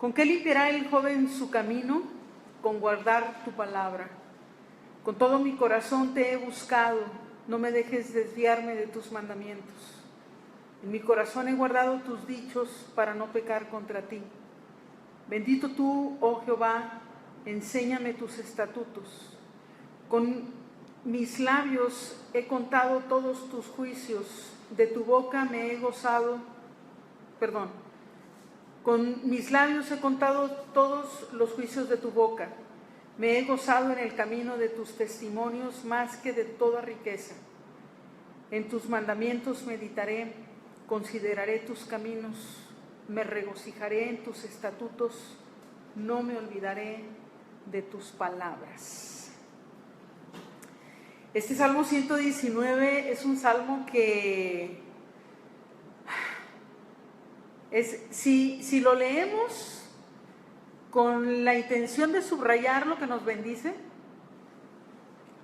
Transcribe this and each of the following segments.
¿Con qué limpiará el joven su camino? Con guardar tu palabra. Con todo mi corazón te he buscado, no me dejes desviarme de tus mandamientos. En mi corazón he guardado tus dichos para no pecar contra ti. Bendito tú, oh Jehová, enséñame tus estatutos. Con mis labios he contado todos tus juicios, de tu boca me he gozado, con mis labios he contado todos los juicios de tu boca. Me he gozado en el camino de tus testimonios más que de toda riqueza. En tus mandamientos meditaré, consideraré tus caminos, me regocijaré en tus estatutos, no me olvidaré de tus palabras. Este Salmo 119 es un salmo que si lo leemos con la intención de subrayar lo que nos bendice,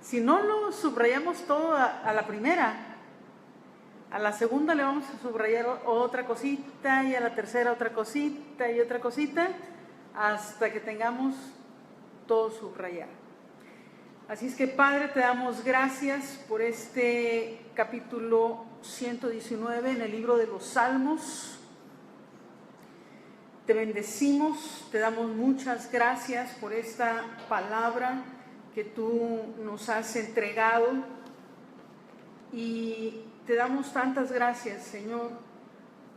si no lo subrayamos todo a la primera, a la segunda le vamos a subrayar otra cosita, y a la tercera otra cosita y otra cosita, hasta que tengamos todo subrayado. Así es que, Padre, te damos gracias por este capítulo 119 en el libro de los Salmos. Te bendecimos, te damos muchas gracias por esta palabra que tú nos has entregado, y te damos tantas gracias, Señor,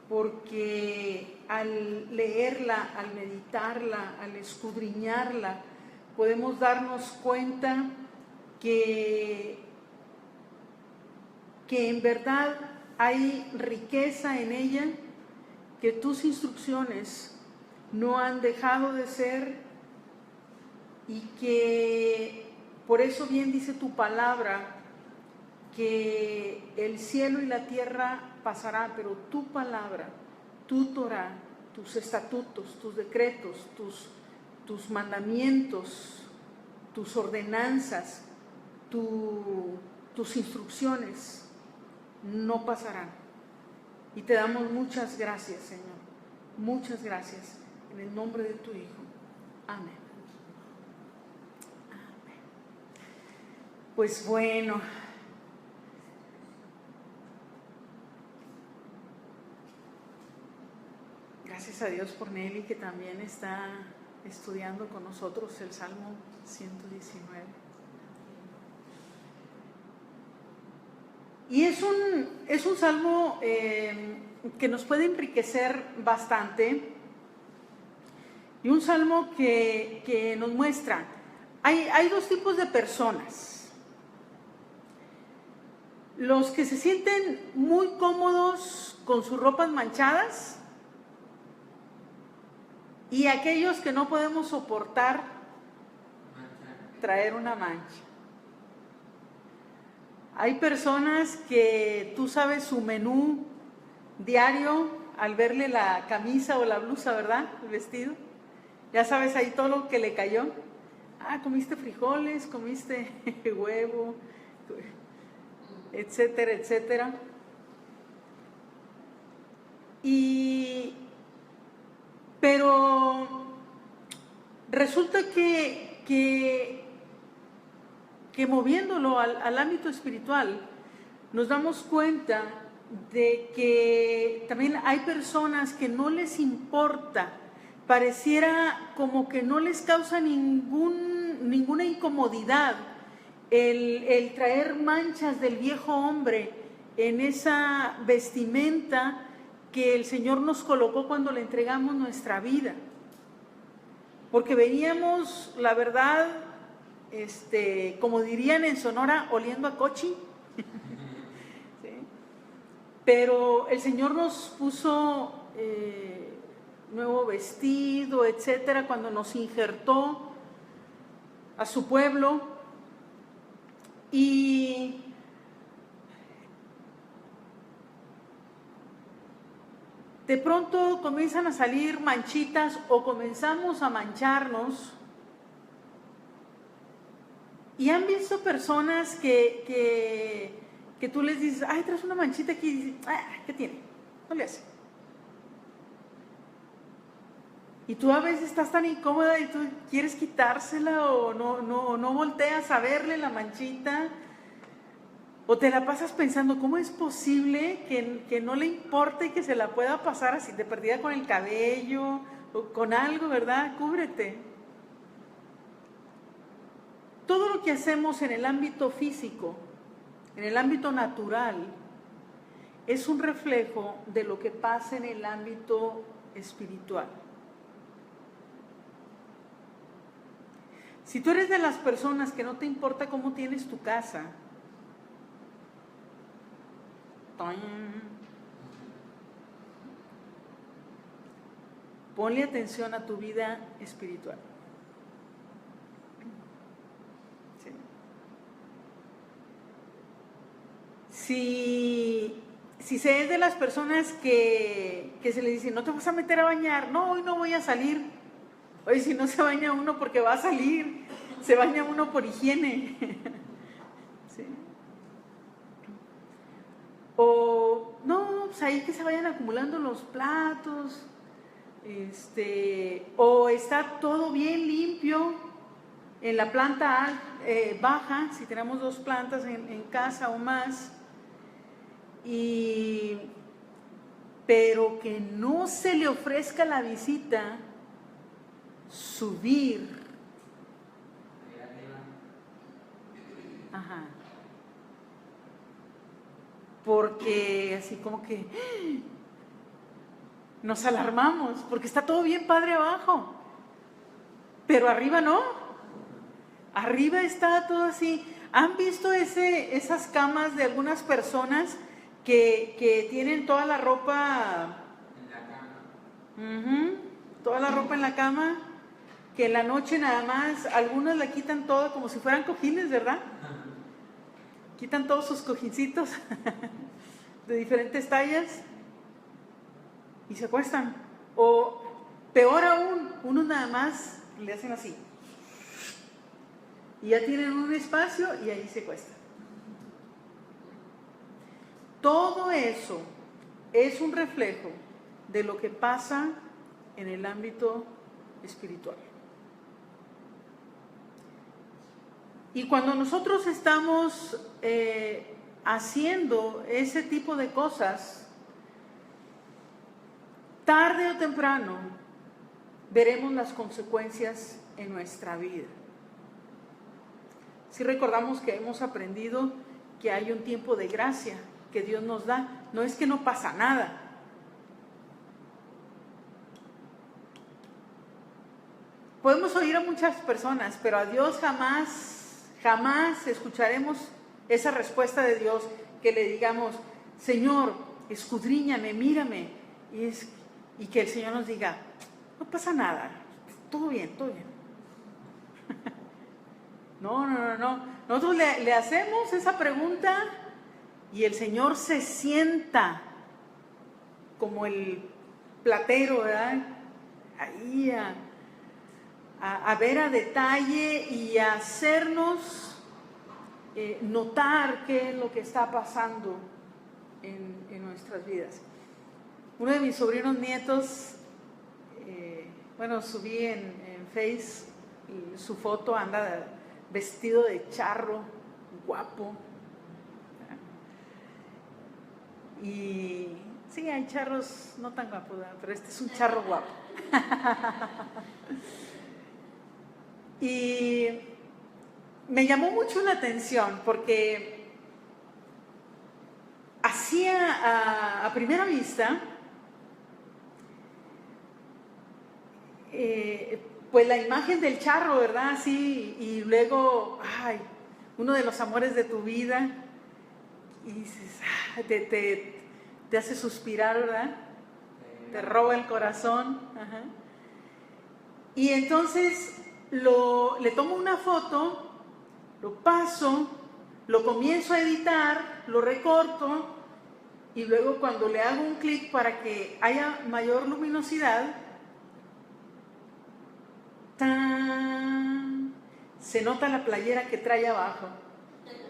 porque al leerla, al meditarla, al escudriñarla, podemos darnos cuenta que en verdad hay riqueza en ella, que tus instrucciones no han dejado de ser, y que por eso bien dice tu palabra que el cielo y la tierra pasará, pero tu palabra, tu Torah, tus estatutos, tus decretos, tus mandamientos, tus ordenanzas, tus instrucciones no pasarán. Y te damos muchas gracias, Señor, muchas gracias, en el nombre de tu Hijo. Amén. Amén. Pues bueno, gracias a Dios por Nelly, que también está estudiando con nosotros el Salmo 119. Y es un salmo que nos puede enriquecer bastante, y un salmo que nos muestra, hay dos tipos de personas: los que se sienten muy cómodos con sus ropas manchadas, y aquellos que no podemos soportar traer una mancha. Hay personas que tú sabes su menú diario al verle la camisa o la blusa, ¿verdad? El vestido. Ya sabes ahí todo lo que le cayó. Comiste frijoles, comiste huevo, etcétera, etcétera. Pero resulta que moviéndolo al ámbito espiritual, nos damos cuenta de que también hay personas que no les importa, pareciera como que no les causa ninguna incomodidad el traer manchas del viejo hombre en esa vestimenta que el Señor nos colocó cuando le entregamos nuestra vida. Porque veníamos, la verdad, como dirían en Sonora, oliendo a cochi. ¿Sí? Pero el Señor nos puso nuevo vestido, etcétera, cuando nos injertó a su pueblo, y de pronto comienzan a salir manchitas o comenzamos a mancharnos. Y han visto personas que tú les dices, ay, traes una manchita aquí, y dices, ¿qué tiene? No le hace. Y tú a veces estás tan incómoda y tú quieres quitársela o no volteas a verle la manchita. O te la pasas pensando, ¿cómo es posible que no le importe y que se la pueda pasar así de perdida con el cabello o con algo, ¿verdad? Cúbrete. Todo lo que hacemos en el ámbito físico, en el ámbito natural, es un reflejo de lo que pasa en el ámbito espiritual. Si tú eres de las personas que no te importa cómo tienes tu casa, ponle atención a tu vida espiritual. Sí. Si se es de las personas que se le dice, no te vas a meter a bañar, no, hoy no voy a salir. Oye, si no se baña uno porque va a salir, se baña uno por higiene. ¿Sí? O, no, pues ahí que se vayan acumulando los platos, o está todo bien limpio en la planta baja, si tenemos 2 plantas en casa o más, pero que no se le ofrezca la visita subir. Ajá. Porque así como que nos alarmamos, porque está todo bien padre abajo, pero arriba no. Arriba está todo así. ¿Han visto esas camas de algunas personas que tienen toda la ropa en la cama? Toda la ropa en la cama, que en la noche nada más, algunos la quitan todo como si fueran cojines, ¿verdad? Quitan todos sus cojincitos de diferentes tallas y se acuestan. O peor aún, unos nada más le hacen así y ya tienen un espacio y ahí se acuestan. Todo eso es un reflejo de lo que pasa en el ámbito espiritual. Y cuando nosotros estamos haciendo ese tipo de cosas, tarde o temprano veremos las consecuencias en nuestra vida. Si recordamos que hemos aprendido que hay un tiempo de gracia que Dios nos da, no es que no pasa nada. Podemos oír a muchas personas, pero a Dios jamás escucharemos esa respuesta de Dios que le digamos, Señor, escudriñame, mírame, y que el Señor nos diga, no pasa nada, todo bien, todo bien. No. Nosotros le hacemos esa pregunta y el Señor se sienta como el platero, ¿verdad? Ahí a ver a detalle y a hacernos notar qué es lo que está pasando en nuestras vidas. Uno de mis sobrinos nietos, subí en Face su foto, anda vestido de charro, guapo. Y sí, hay charros no tan guapos, pero este es un charro guapo. Y me llamó mucho la atención porque hacía a primera vista pues la imagen del charro, ¿verdad? Así, y luego, uno de los amores de tu vida, y dices, te hace suspirar, ¿verdad? Te roba el corazón. Ajá. Y entonces le tomo una foto, lo paso, lo comienzo a editar, lo recorto, y luego cuando le hago un clic para que haya mayor luminosidad, ¡tan! Se nota la playera que trae abajo.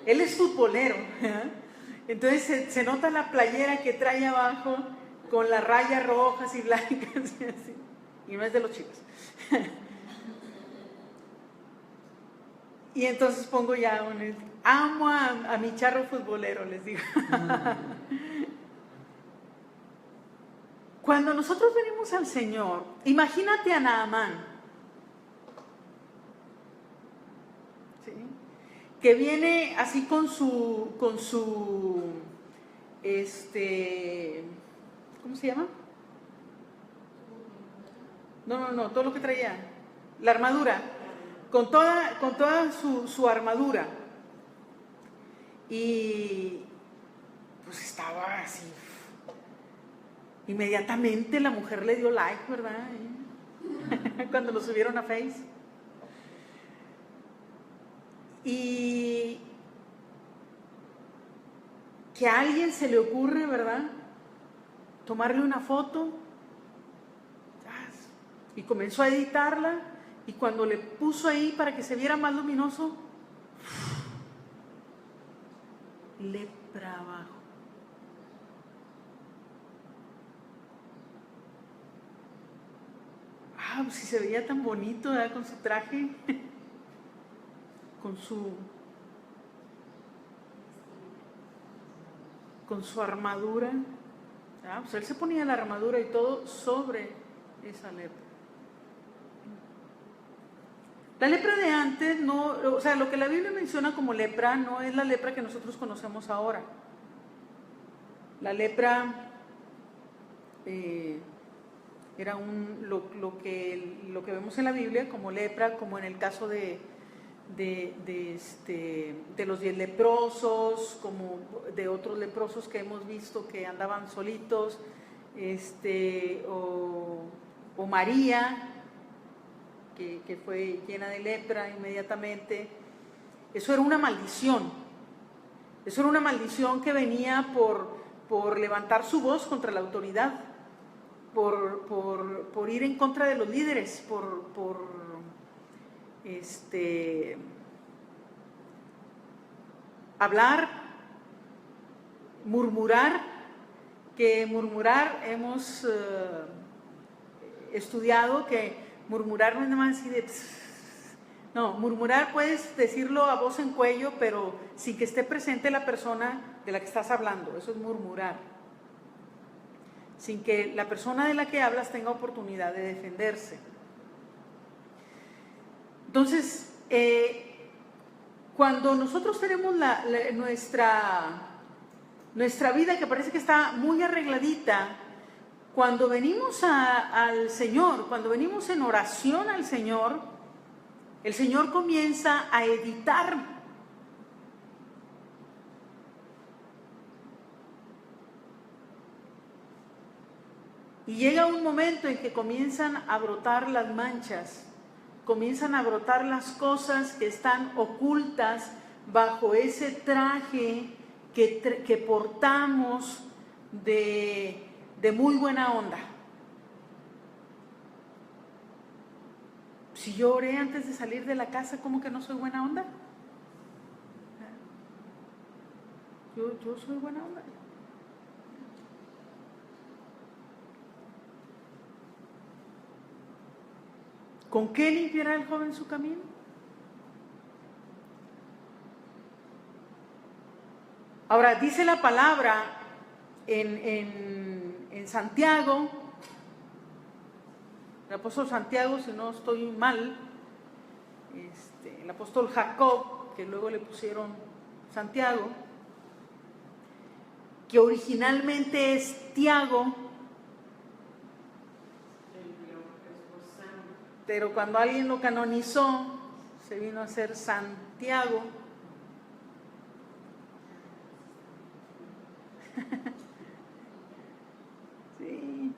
Él es futbolero, ¿eh? Entonces se nota la playera que trae abajo con las rayas rojas y blancas y así. y no es de los Chivas. Y entonces pongo ya amo a mi charro futbolero, les digo. Cuando nosotros venimos al Señor, imagínate a Naamán, ¿sí? Que viene así con su, ¿cómo se llama? No, todo lo que traía, la armadura, con toda su armadura, y pues estaba así. Inmediatamente la mujer le dio like, ¿verdad? Cuando lo subieron a Face. Y que a alguien se le ocurre, ¿verdad?, tomarle una foto, y comenzó a editarla, y cuando le puso ahí para que se viera más luminoso, lepra abajo. Pues si se veía tan bonito, ¿verdad?, con su traje, con su armadura. Pues él se ponía la armadura y todo sobre esa lepra. La lepra de antes no, o sea, lo que la Biblia menciona como lepra no es la lepra que nosotros conocemos ahora. La lepra era lo que vemos en la Biblia como lepra, como en el caso de los 10 leprosos, como de otros leprosos que hemos visto que andaban solitos, o María, que fue llena de lepra inmediatamente. Eso era una maldición. Eso era una maldición que venía por levantar su voz contra la autoridad, por ir en contra de los líderes, por hablar, murmurar, que murmurar hemos estudiado que murmurar no es nada más así de... No, murmurar puedes decirlo a voz en cuello, pero sin que esté presente la persona de la que estás hablando. Eso es murmurar. Sin que la persona de la que hablas tenga oportunidad de defenderse. Entonces, cuando nosotros tenemos nuestra vida que parece que está muy arregladita, cuando venimos al Señor, cuando venimos en oración al Señor, el Señor comienza a editar. Y llega un momento en que comienzan a brotar las manchas, comienzan a brotar las cosas que están ocultas bajo ese traje que portamos de muy buena onda. Si yo oré antes de salir de la casa, ¿cómo que no soy buena onda? Yo soy buena onda. ¿Con qué limpiará el joven su camino? Ahora, dice la palabra en Santiago, el apóstol Santiago, si no estoy mal, el apóstol Jacob, que luego le pusieron Santiago, que originalmente es Tiago, pero cuando alguien lo canonizó, se vino a ser Santiago. Sí,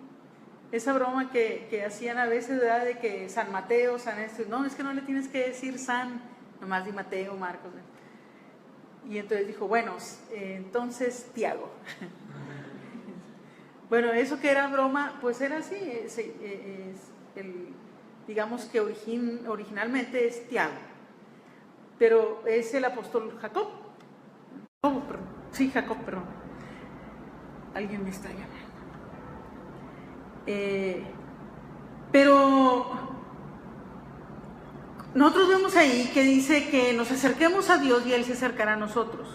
esa broma que hacían a veces, ¿verdad?, de que San Mateo, San no, es que no le tienes que decir San, nomás di Mateo, Marcos. Y entonces dijo, bueno, entonces Tiago. Bueno, eso que era broma, pues era así, digamos que originalmente es Tiago, pero es el apóstol Jacob. Jacob, perdón. Alguien me está llamando. Pero nosotros vemos ahí que dice que nos acerquemos a Dios y Él se acercará a nosotros.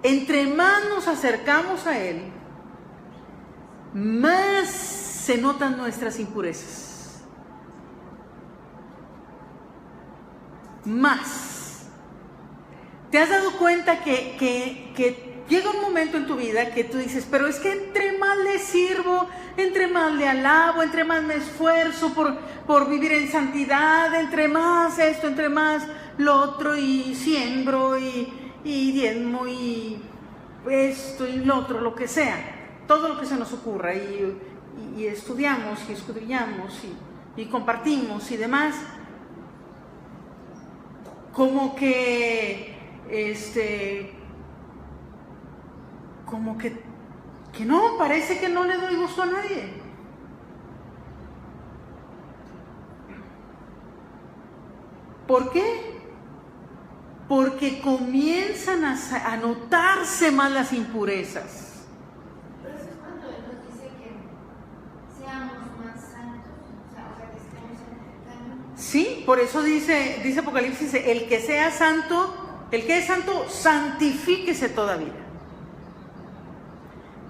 Entre más nos acercamos a Él, más se notan nuestras impurezas. Más. ¿Te has dado cuenta que llega un momento en tu vida que tú dices, pero es que entre más le sirvo, entre más le alabo, entre más me esfuerzo por vivir en santidad, entre más esto, entre más lo otro, y siembro y diezmo y esto y lo otro, lo que sea, todo lo que se nos ocurra, y estudiamos y escudriñamos y compartimos y demás, como que que no, parece que no le doy gusto a nadie. ¿Por qué? Porque comienzan a notarse más las impurezas. Pero eso es cuando Él nos dice que seamos más santos, o sea, que estemos santificando. Sí, por eso dice Apocalipsis, el que sea santo, el que es santo, santifíquese todavía.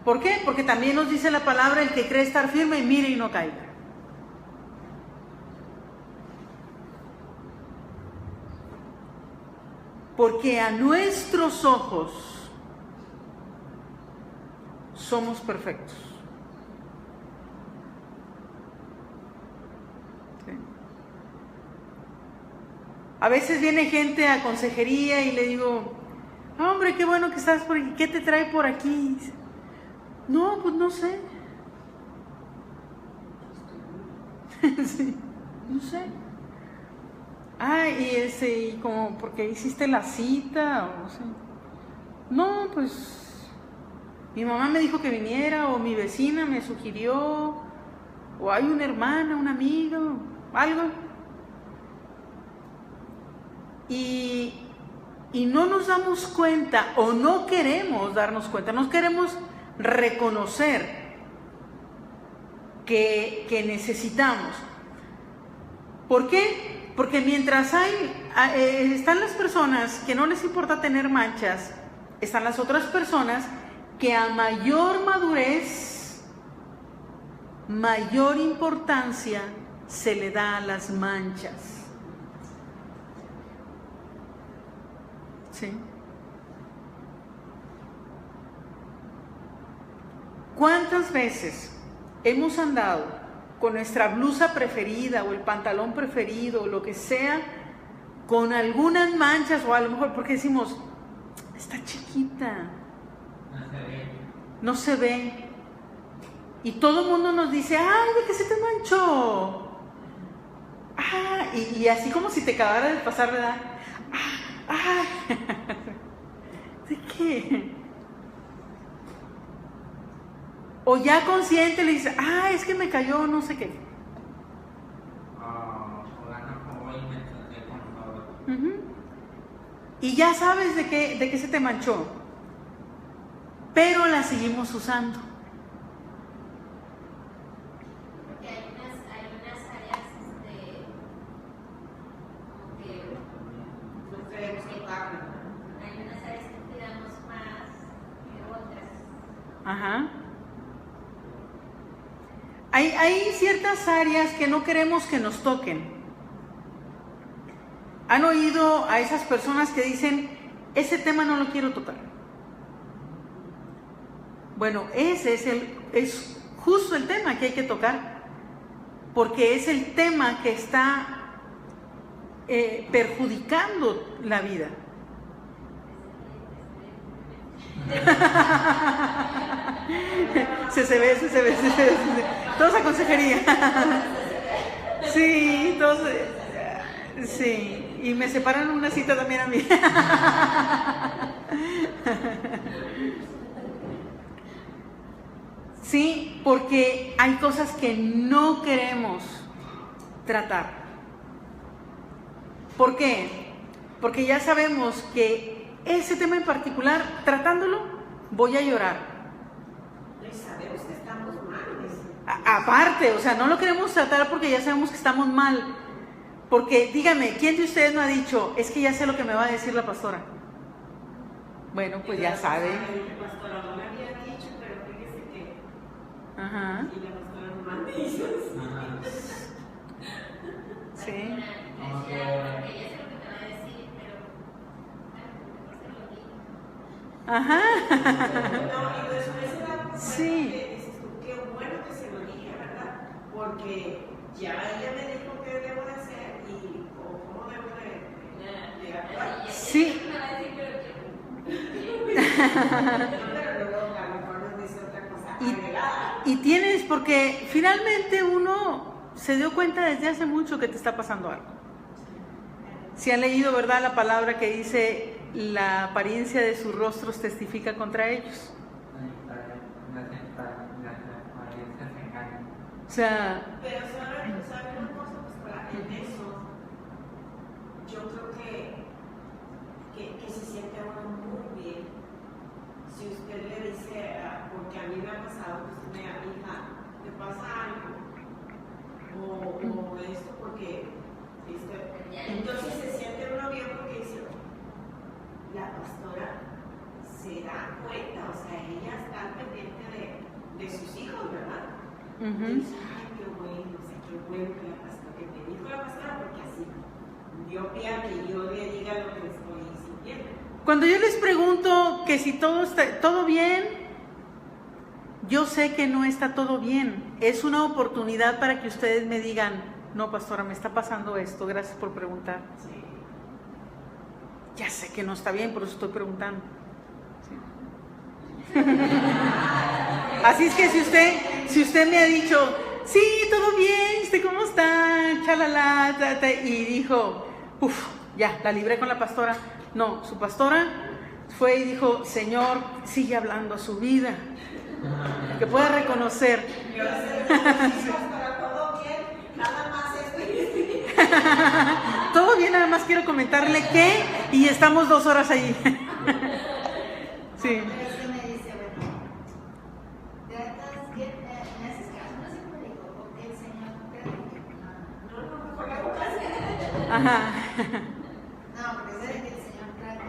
¿Por qué? Porque también nos dice la palabra, el que cree estar firme, mire y no caiga. Porque a nuestros ojos somos perfectos. ¿Sí? A veces viene gente a consejería y le digo, hombre, qué bueno que estás por aquí, ¿qué te trae por aquí? No, pues no sé. Sí, no sé. Y como, porque hiciste la cita, o sea. No, pues mi mamá me dijo que viniera, o mi vecina me sugirió, o hay una hermana, un amigo, algo. Y no nos damos cuenta, o no queremos darnos cuenta, no queremos reconocer que necesitamos. ¿Por qué? Porque mientras están las personas que no les importa tener manchas, están las otras personas que a mayor madurez, mayor importancia se le da a las manchas. ¿Sí? ¿Cuántas veces hemos andado con nuestra blusa preferida o el pantalón preferido o lo que sea, con algunas manchas, o a lo mejor porque decimos, está chiquita, no se ve, y todo el mundo nos dice, ay, ¿de qué se te manchó? Y así como si te acabara de pasar, ¿verdad? ¿De qué? O ya consciente le dice, es que me cayó no sé qué. Y ya sabes de qué se te manchó, pero la seguimos usando. Porque hay unas áreas como que no queremos tocarlo. Hay unas áreas que cuidamos más que otras. Ajá. Hay ciertas áreas que no queremos que nos toquen. ¿Han oído a esas personas que dicen, ese tema no lo quiero tocar? Bueno, ese es justo el tema que hay que tocar, porque es el tema que está perjudicando la vida. Se ve. Todos a consejería. Sí, todos. Sí, y me separan una cita también a mí. Sí, porque hay cosas que no queremos tratar. ¿Por qué? Porque ya sabemos que ese tema en particular, tratándolo, voy a llorar. Y sabemos que estamos mal. Aparte, o sea, no lo queremos tratar porque ya sabemos que estamos mal. Porque, dígame, ¿quién de ustedes no ha dicho, es que ya sé lo que me va a decir la pastora? Bueno, pues ya sabe. Pastora, no me había dicho, pero fíjese que. Ajá. Y la pastora no me dice. Sí. Porque ya sé lo que te va a decir, pero Ajá. No, y después se da cuenta Sí. que dices tú, qué bueno que se lo dije, ¿verdad? Porque ya ella me dijo qué debo de hacer y o cómo debo de actuar. Sí. Pero luego a lo mejor nos dice otra cosa agregada. Y tienes, porque finalmente uno se dio cuenta desde hace mucho que te está pasando algo. Si han leído, ¿verdad?, la palabra que dice, la apariencia de sus rostros testifica contra ellos. O sea, Pero sabe una cosa, pues para en eso, yo creo que se siente uno muy bien. Si usted le dice, porque a mí me ha pasado, pues mira, hija, ¿te pasa algo? O esto porque, entonces se siente uno bien porque dice, la pastora se da cuenta, o sea, ella está pendiente de sus hijos, ¿verdad? Y dice, ay, qué bueno, o sea, qué bueno que la pastora, que me dijo la pastora, porque así dio pie a que yo le diga lo que estoy sintiendo. cuando yo les pregunto que si todo está todo bien, yo sé que no está todo bien. Es una oportunidad para que ustedes me digan, no, pastora, me está pasando esto, gracias por preguntar. Sí. Ya sé que no está bien, por eso estoy preguntando. Sí. Así es que si usted me ha dicho, sí, todo bien, ¿cómo está? Chalala, y dijo, uff, ya, la libré con la pastora. No, su pastora fue y dijo, Señor, sigue hablando a su vida, que pueda reconocer. Yo sé, pastora, todo bien, nada más esto y Todo bien, nada más quiero comentarle que, y estamos 2 horas ahí. Sí. Pero sí me dice, bueno, tratas bien, me haces caso, no sé cómo le digo, porque el Señor te no, mejor la boca. Ajá. no, porque sabe que el Señor trata.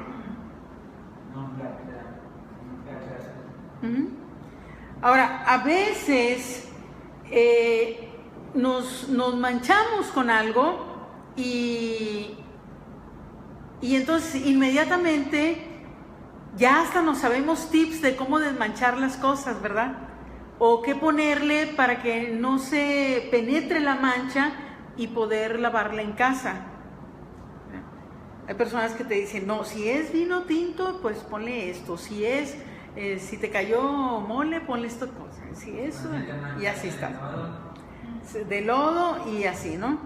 Ujú. Ahora, a veces nos manchamos con algo y entonces inmediatamente ya hasta nos sabemos tips de cómo desmanchar las cosas, ¿verdad? O qué ponerle para que no se penetre la mancha y poder lavarla en casa. Hay personas que te dicen, no, si es vino tinto, pues ponle esto. Si es, si te cayó mole, ponle esto. Si eso, y así está. De lodo y así, ¿no?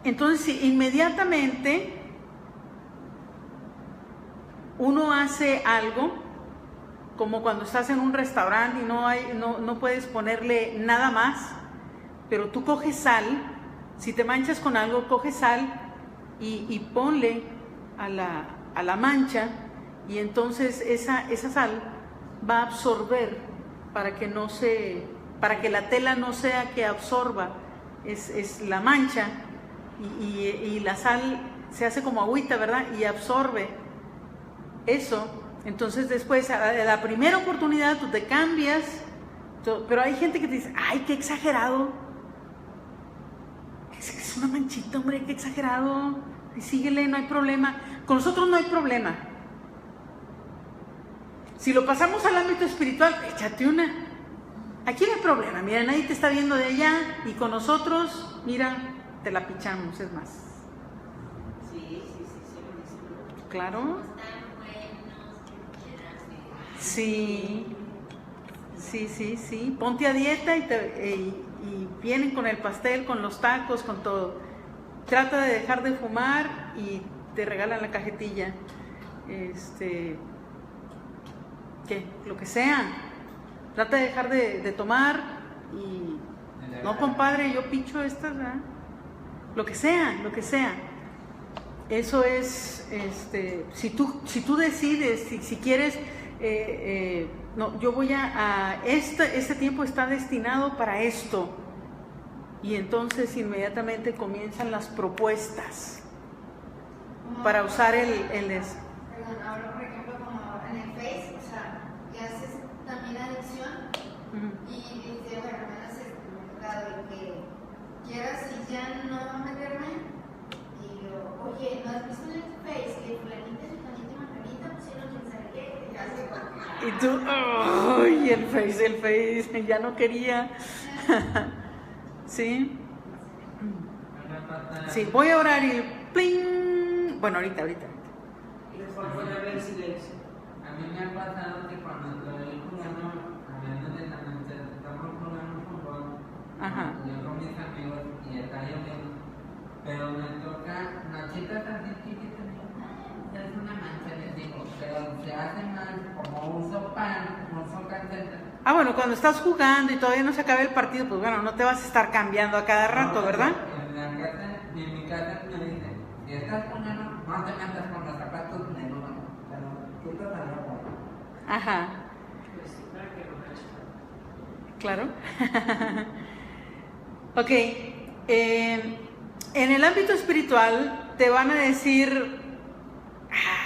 Entonces, inmediatamente uno hace algo, como cuando estás en un restaurante y no puedes ponerle nada más, pero tú coges sal. Si te manchas con algo, coge sal y ponle a la mancha, y entonces esa sal va a absorber para que la tela no sea que absorba es la mancha, y la sal se hace como agüita, ¿verdad? Y absorbe eso. Entonces después, a la primera oportunidad, tú te cambias, pero hay gente que te dice, ay, qué exagerado. Es una manchita, hombre, qué exagerado. Y síguele, no hay problema. Con nosotros no hay problema. Si lo pasamos al ámbito espiritual, échate una. Aquí no hay problema. Mira, nadie te está viendo de allá. Y con nosotros, mira, te la pichamos, es más. Sí, Claro. Sí. Ponte a dieta y vienen con el pastel, con los tacos, con todo. Trata de dejar de fumar y te regalan la cajetilla. ¿Qué? Lo que sea. Trata de dejar de tomar y... No, compadre, yo picho estas, ¿verdad? Lo que sea. Eso es, si tú decides, si quieres no, yo voy este tiempo está destinado para esto. Y entonces inmediatamente comienzan las propuestas para usar el Perdón, ahora por ejemplo como en el Face, o sea, ya haces también adicción y dice, bueno, al menos me ha tocado el que quieras y ya no meterme y yo, oye, ¿no has visto en el Face que fulanita y manganita pusieron quién sabe qué? Y ya se va. Y tú, ¡ay! El Face, ya no quería. ¿Sí? Sí, voy a orar y ¡pling! Bueno, ahorita. Y después ponerle el silencio. A mí me ha pasado que cuando estoy jugando, hablando de la noche, estamos jugando fútbol, Ajá. yo con mis amigos y está lloviendo, pero me toca nochitas así chiquitas, es una mancha, les digo, pero se hace más como uso canteta. Ah, bueno, cuando estás jugando y todavía no se acaba el partido, pues bueno, no te vas a estar cambiando a cada rato, ¿verdad? En mi casa me dicen, si estás jugando, no te metas con los zapatos de nuevo, pero quita la ropa. Ajá. Pues sí, para que lo cachen. Claro. Ok. En el ámbito espiritual te van a decir,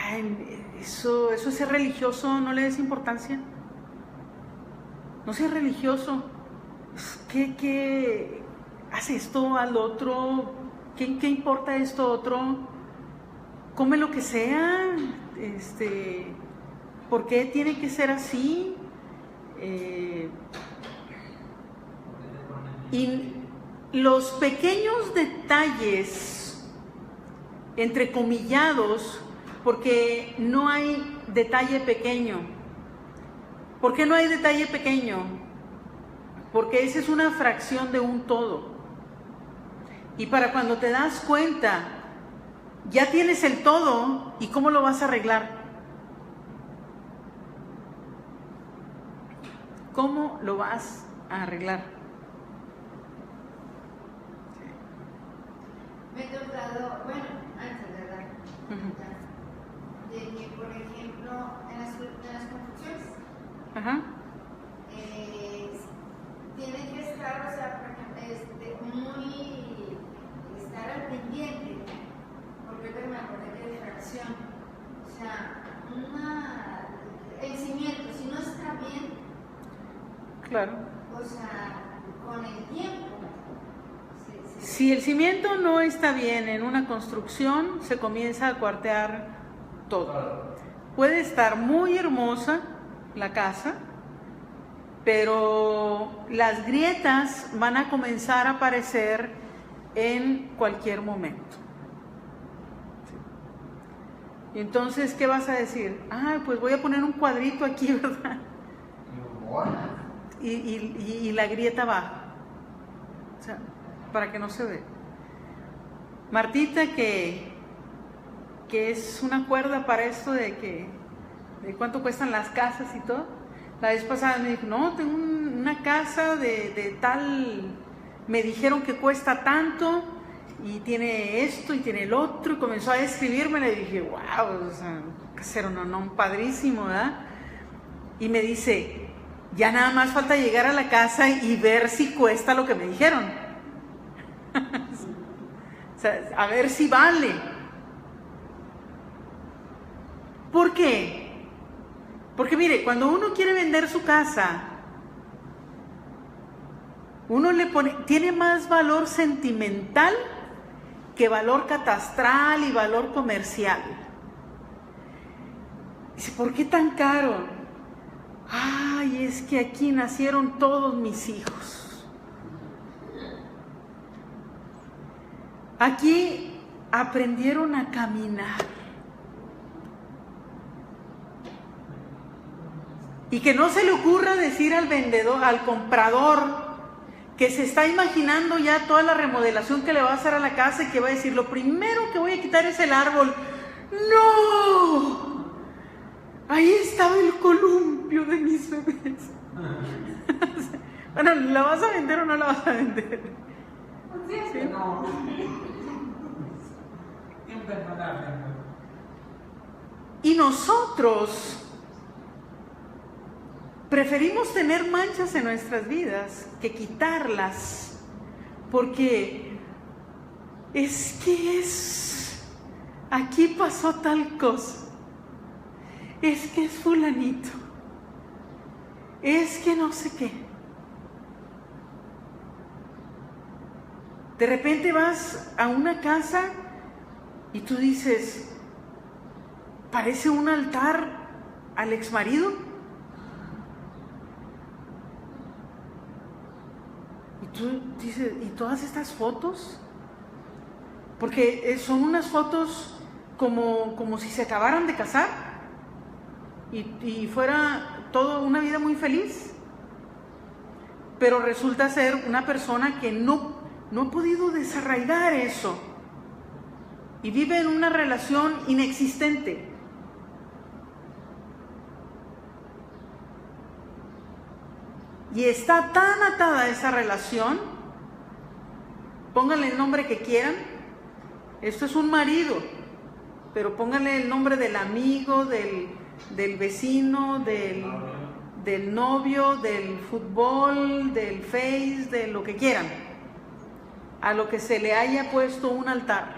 ay, eso es ser religioso, no le des importancia. No seas religioso. ¿Qué haz esto al otro? ¿Qué importa esto otro? Come lo que sea. ¿Por qué tiene que ser así? Y los pequeños detalles, entrecomillados, porque no hay detalle pequeño. ¿Por qué no hay detalle pequeño? Porque esa es una fracción de un todo. Y para cuando te das cuenta, ya tienes el todo, ¿y cómo lo vas a arreglar? ¿Cómo lo vas a arreglar? Me he tocado, bueno, antes, ¿verdad? De que, por ejemplo, en las construcciones, Ajá. tienen que estar, o sea, por ejemplo, estar al pendiente, porque ahorita me acordé que de fracción, o sea, el cimiento, si no está bien, Claro. o sea, con el tiempo. Si el cimiento no está bien en una construcción, se comienza a cuartear todo. Puede estar muy hermosa la casa, pero las grietas van a comenzar a aparecer en cualquier momento. Y entonces, ¿qué vas a decir? Ah, pues voy a poner un cuadrito aquí, ¿verdad? Y la grieta baja. O sea, para que no se vea. Martita, que es una cuerda para esto de cuánto cuestan las casas y todo. La vez pasada me dijo, no, tengo una casa de tal, me dijeron que cuesta tanto y tiene esto y tiene el otro, y comenzó a describirme, le dije, wow, o sea, casero, no, padrísimo, ¿verdad? Y me dice, ya nada más falta llegar a la casa y ver si cuesta lo que me dijeron. O sea, a ver si vale. ¿Por qué? Porque mire, cuando uno quiere vender su casa, uno tiene más valor sentimental que valor catastral y valor comercial. Dice, ¿por qué tan caro? Ay, es que aquí nacieron todos mis hijos. Aquí aprendieron a caminar. Y que no se le ocurra decir al vendedor, al comprador, que se está imaginando ya toda la remodelación que le va a hacer a la casa y que va a decir, lo primero que voy a quitar es el árbol. ¡No! Ahí estaba el columpio de mis bebés. Bueno, ¿la vas a vender o no la vas a vender? ¿Sí? No. Imperdonable. Y nosotros preferimos tener manchas en nuestras vidas que quitarlas, porque aquí pasó tal cosa, es que es fulanito, es que no sé qué. De repente vas a una casa y tú dices, parece un altar al exmarido. Y tú dices, ¿y todas estas fotos? Porque son unas fotos como si se acabaran de casar y fuera toda una vida muy feliz. Pero resulta ser una persona que no ha podido desarraigar eso y vive en una relación inexistente. Y está tan atada a esa relación, pónganle el nombre que quieran, esto es un marido, pero pónganle el nombre del amigo, del vecino, del novio, del fútbol, del Face, de lo que quieran, a lo que se le haya puesto un altar,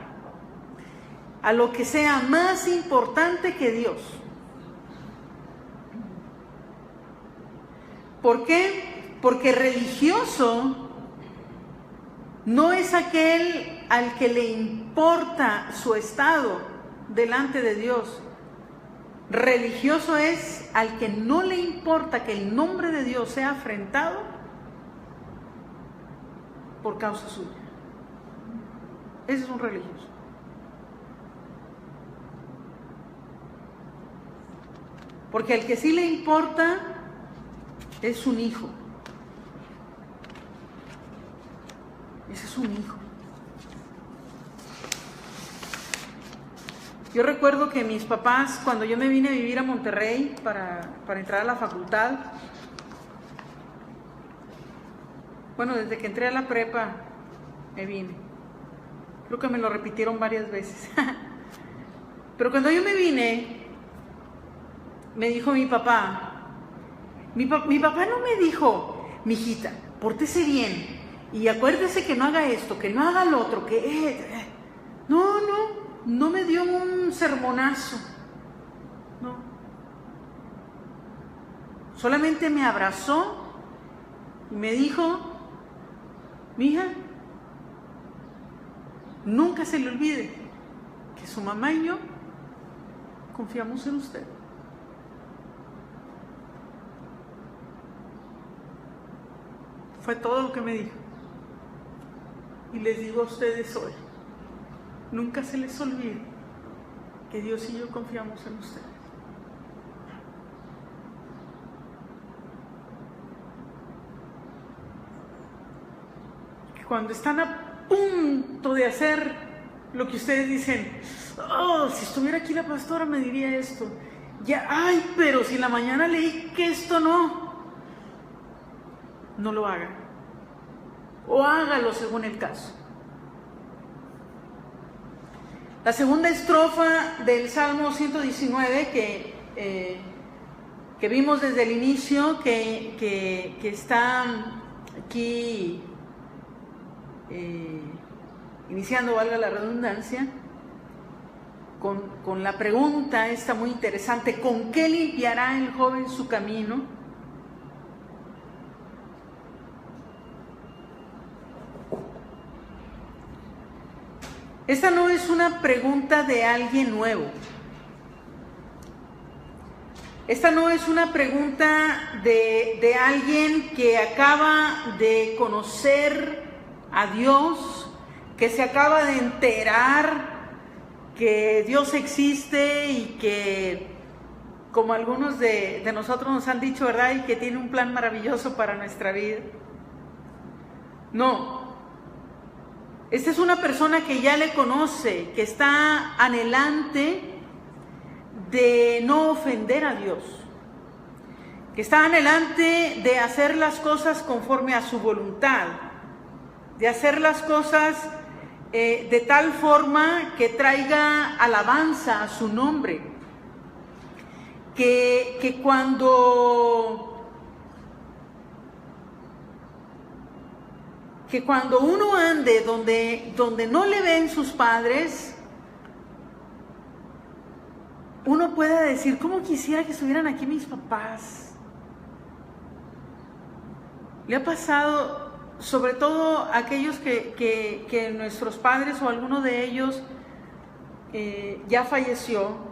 a lo que sea más importante que Dios. ¿Por qué? Porque religioso no es aquel al que le importa su estado delante de Dios. Religioso es al que no le importa que el nombre de Dios sea afrentado por causa suya. Ese es un religioso. Porque al que sí le importa es un hijo. Ese es un hijo. Yo recuerdo que mis papás, cuando yo me vine a vivir a Monterrey para entrar a la facultad, bueno, desde que entré a la prepa me vine. Creo que me lo repitieron varias veces. Pero cuando yo me vine, me dijo mi papá, mi papá no me dijo, mijita, pórtese bien y acuérdese que no haga esto, que no haga lo otro, no me dio un sermonazo, no. Solamente me abrazó y me dijo, mija, nunca se le olvide que su mamá y yo confiamos en usted. Fue todo lo que me dijo. Y les digo a ustedes hoy, nunca se les olvide que Dios y yo confiamos en ustedes. Que cuando están a punto de hacer lo que ustedes dicen, oh, si estuviera aquí la pastora me diría esto. Ya, ay, pero si en la mañana leí que esto no lo haga. O hágalo según el caso. La segunda estrofa del Salmo 119 que vimos desde el inicio, que está aquí iniciando, valga la redundancia, con la pregunta esta muy interesante, ¿con qué limpiará el joven su camino? Esta no es una pregunta de alguien nuevo. Esta no es una pregunta de alguien que acaba de conocer a Dios, que se acaba de enterar que Dios existe y que, como algunos de nosotros nos han dicho, ¿verdad? Y que tiene un plan maravilloso para nuestra vida. No. Esta es una persona que ya le conoce, que está anhelante de no ofender a Dios, que está anhelante de hacer las cosas conforme a su voluntad, de hacer las cosas de tal forma que traiga alabanza a su nombre, que cuando que cuando uno ande donde no le ven sus padres, uno pueda decir, ¿cómo quisiera que estuvieran aquí mis papás? Le ha pasado, sobre todo a aquellos que nuestros padres o alguno de ellos ya falleció,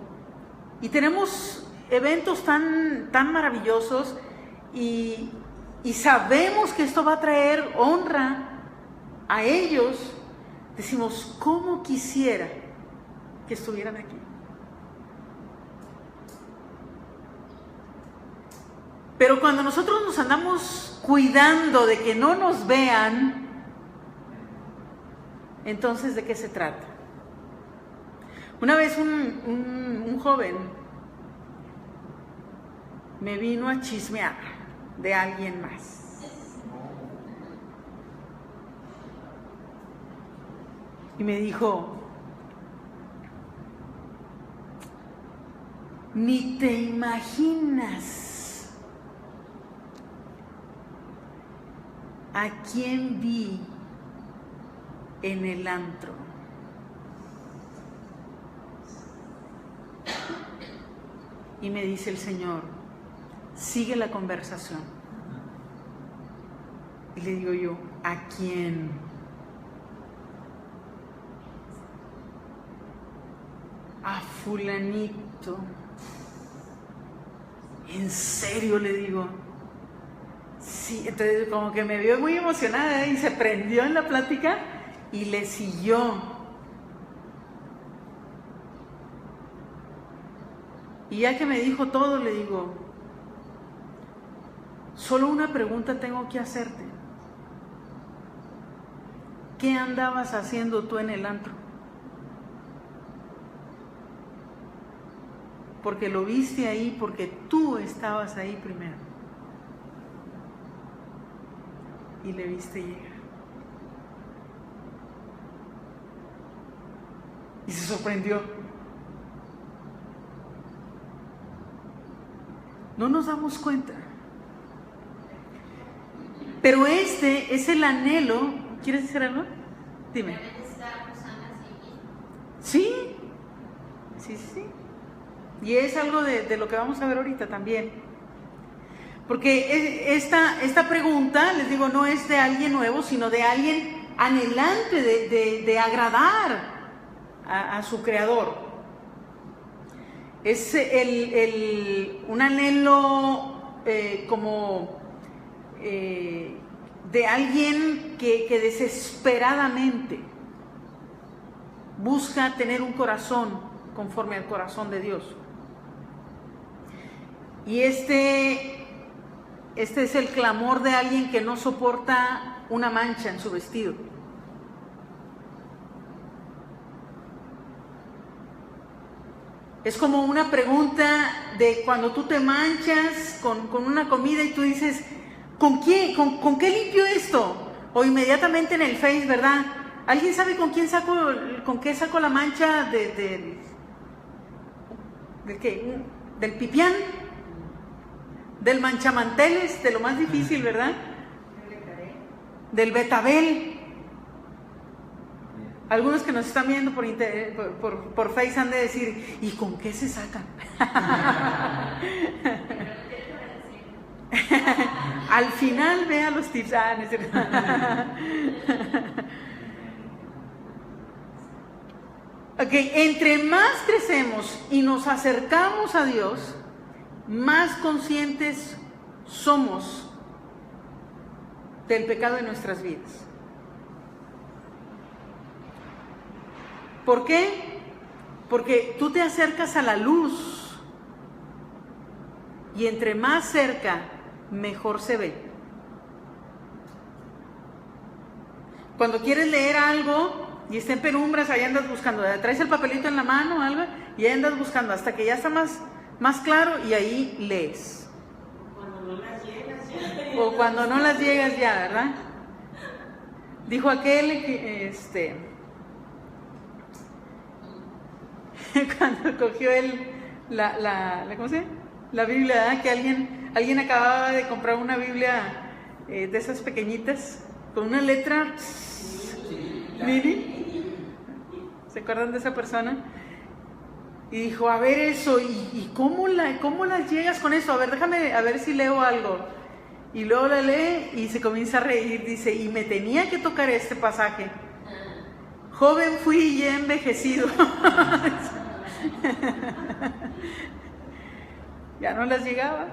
y tenemos eventos tan maravillosos y sabemos que esto va a traer honra a ellos. Decimos, ¿cómo quisiera que estuvieran aquí? Pero cuando nosotros nos andamos cuidando de que no nos vean, entonces ¿de qué se trata? Una vez un joven me vino a chismear de alguien más. Y me dijo, ni te imaginas a quién vi en el antro. Y me dice el Señor, sigue la conversación. Y le digo yo, ¿a quién? A fulanito. ¿En serio? Le digo. Sí, entonces como que me vio muy emocionada y se prendió en la plática y le siguió. Y ya que me dijo todo, le digo, solo una pregunta tengo que hacerte. ¿Qué andabas haciendo tú en el antro? Porque lo viste ahí, porque tú estabas ahí primero. Y le viste llegar. Y se sorprendió. No nos damos cuenta. Pero este es el anhelo. ¿Quieres decir algo? Dime. Sí. Y es algo de lo que vamos a ver ahorita también. Porque esta pregunta, les digo, no es de alguien nuevo, sino de alguien anhelante de agradar a su Creador. Es un anhelo como de alguien que desesperadamente busca tener un corazón conforme al corazón de Dios. Y este es el clamor de alguien que no soporta una mancha en su vestido. Es como una pregunta de cuando tú te manchas con una comida y tú dices, ¿con qué limpio esto? O inmediatamente en el Face, ¿verdad? ¿Alguien sabe con qué saco la mancha ¿del qué? ¿Del pipián? ¿Del manchamanteles? De lo más difícil, ¿verdad? Del betabel. Algunos que nos están viendo por Face han de decir, ¿y con qué se sacan? Al final vea los tips. No es cierto. Ok, entre más crecemos y nos acercamos a Dios, más conscientes somos del pecado en nuestras vidas. ¿Por qué? Porque tú te acercas a la luz y entre más cerca, mejor se ve. Cuando quieres leer algo y está en penumbras, ahí andas buscando, traes el papelito en la mano o algo y ahí andas buscando hasta que ya está más claro y ahí lees. Cuando no las llegas ya. O cuando no las llegas ya, ¿verdad? Dijo aquel que cuando cogió ¿cómo se llama? La Biblia, ¿verdad? Que alguien acababa de comprar una Biblia de esas pequeñitas con una letra mini. ¿Se acuerdan de esa persona? Y dijo, a ver eso, ¿y cómo las llegas con eso? A ver, déjame, a ver si leo algo. Y luego la lee y se comienza a reír, dice, y me tenía que tocar este pasaje. Joven fui y he envejecido. Ya no las llegaba.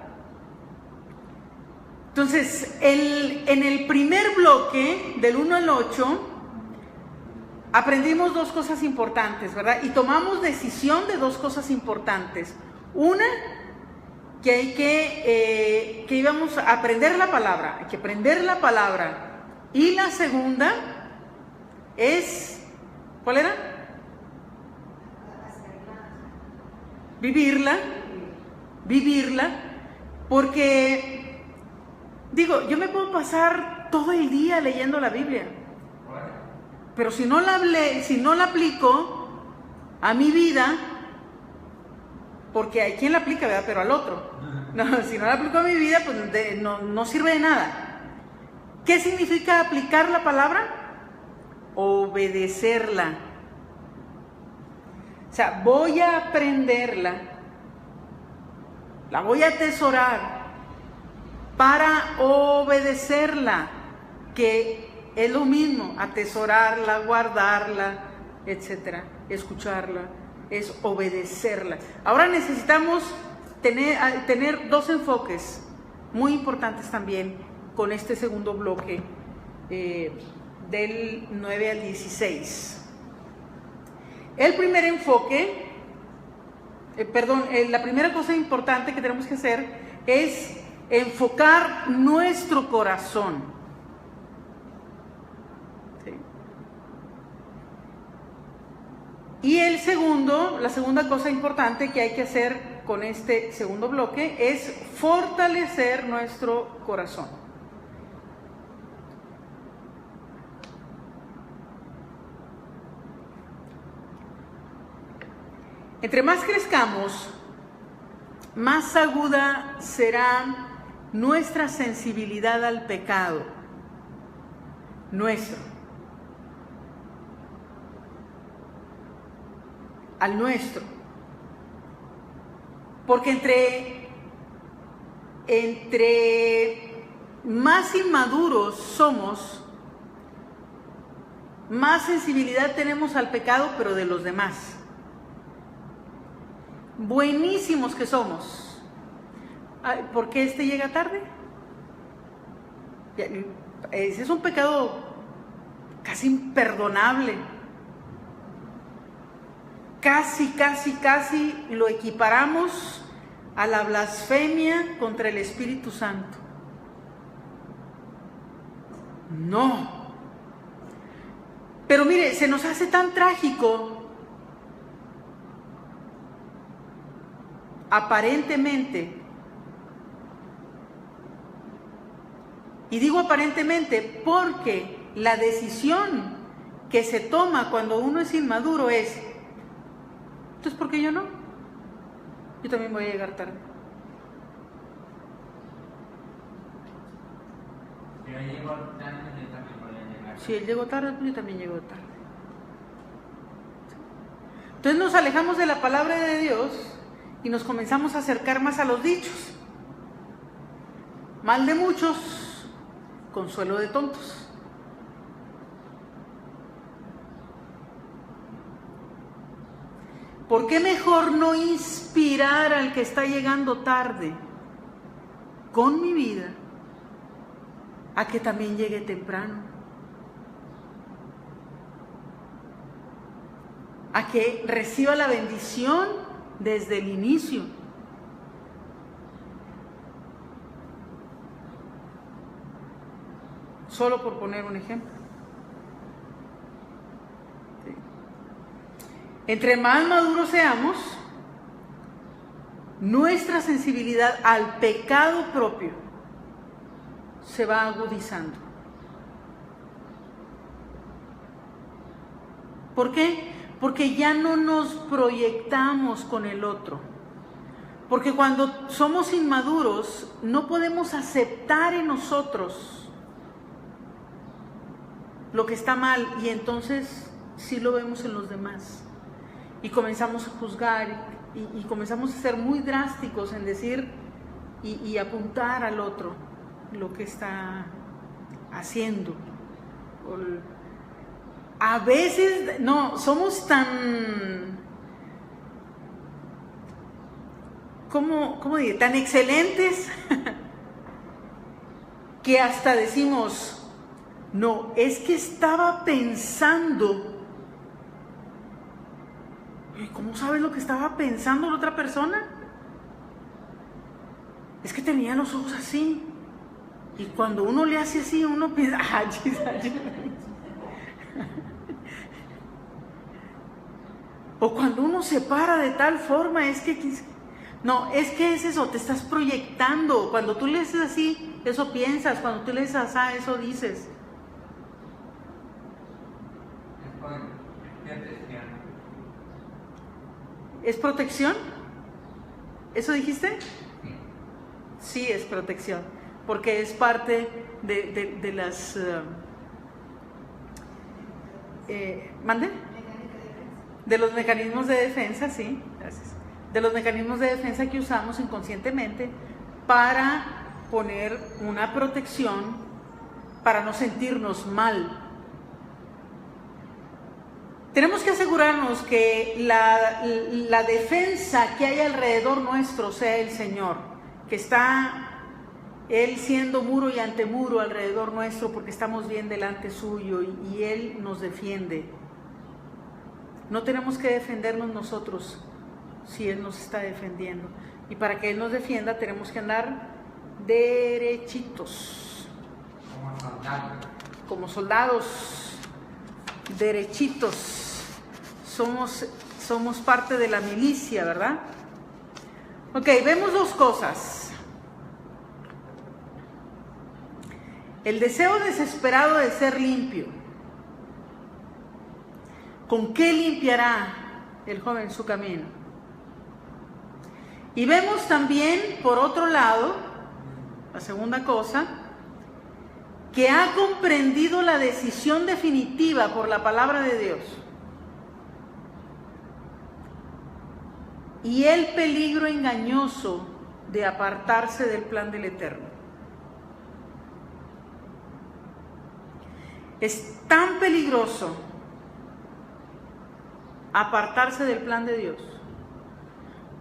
Entonces, en el primer bloque, del 1 al 8, aprendimos dos cosas importantes, ¿verdad? Y tomamos decisión de dos cosas importantes. Una, que hay que íbamos a aprender la palabra, hay que aprender la palabra. Y la segunda es, ¿cuál era? Vivirla, porque, digo, yo me puedo pasar todo el día leyendo la Biblia, pero si no la aplico a mi vida, porque hay quien la aplica, ¿verdad? Pero al otro. No, si no la aplico a mi vida, pues no sirve de nada. ¿Qué significa aplicar la palabra? Obedecerla. O sea, voy a aprenderla, la voy a atesorar para obedecerla, que es lo mismo, atesorarla, guardarla, etcétera, escucharla, es obedecerla. Ahora necesitamos tener dos enfoques muy importantes también con este segundo bloque del 9 al 16. El primer enfoque, la primera cosa importante que tenemos que hacer es enfocar nuestro corazón. ¿Sí? Y la segunda cosa importante que hay que hacer con este segundo bloque es fortalecer nuestro corazón. Entre más crezcamos, más aguda será nuestra sensibilidad al pecado, al nuestro. Porque entre más inmaduros somos, más sensibilidad tenemos al pecado, pero de los demás. Buenísimos que somos. ¿Por qué este llega tarde? Ese es un pecado casi imperdonable. Casi lo equiparamos a la blasfemia contra el Espíritu Santo. No. Pero mire, se nos hace tan trágico, aparentemente, y digo aparentemente porque la decisión que se toma cuando uno es inmaduro es, entonces ¿por qué yo no? Yo también voy a llegar tarde. Si él llegó tarde, yo también voy a llegar. Si él llegó tarde, pues yo también llego tarde. Entonces nos alejamos de la palabra de Dios y nos comenzamos a acercar más a los dichos. Mal de muchos, consuelo de tontos. ¿Por qué mejor no inspirar al que está llegando tarde con mi vida a que también llegue temprano? A que reciba la bendición desde el inicio. Solo por poner un ejemplo. ¿Sí? Entre más maduros seamos, nuestra sensibilidad al pecado propio se va agudizando. ¿Por qué? Porque ya no nos proyectamos con el otro. Porque cuando somos inmaduros, no podemos aceptar en nosotros lo que está mal, y entonces sí lo vemos en los demás. Y comenzamos a juzgar y comenzamos a ser muy drásticos en decir y apuntar al otro lo que está haciendo. A veces no, somos tan, ¿cómo diré? Tan excelentes que hasta decimos, no, es que estaba pensando. ¿Cómo sabes lo que estaba pensando la otra persona? Es que tenía los ojos así. Y cuando uno le hace así, uno piensa, o cuando uno se para de tal forma, es que no, es que es eso, te estás proyectando. Cuando tú le haces así, eso piensas. Cuando tú le haces así, eso dices. ¿Es protección? ¿Eso dijiste? Sí, es protección, porque es parte de las... ¿mande? De los mecanismos de defensa, sí, gracias. De los mecanismos de defensa que usamos inconscientemente para poner una protección para no sentirnos mal. Tenemos que asegurarnos que la defensa que hay alrededor nuestro sea el Señor, que está Él siendo muro y antemuro alrededor nuestro, porque estamos bien delante suyo y Él nos defiende. No tenemos que defendernos nosotros si Él nos está defendiendo. Y para que Él nos defienda tenemos que andar derechitos. Como soldados, derechitos. Somos parte de la milicia, ¿verdad? Ok, vemos dos cosas. El deseo desesperado de ser limpio. ¿Con qué limpiará el joven su camino? Y vemos también, por otro lado, la segunda cosa, que ha comprendido la decisión definitiva por la palabra de Dios y el peligro engañoso de apartarse del plan del Eterno. Es tan peligroso apartarse del plan de Dios.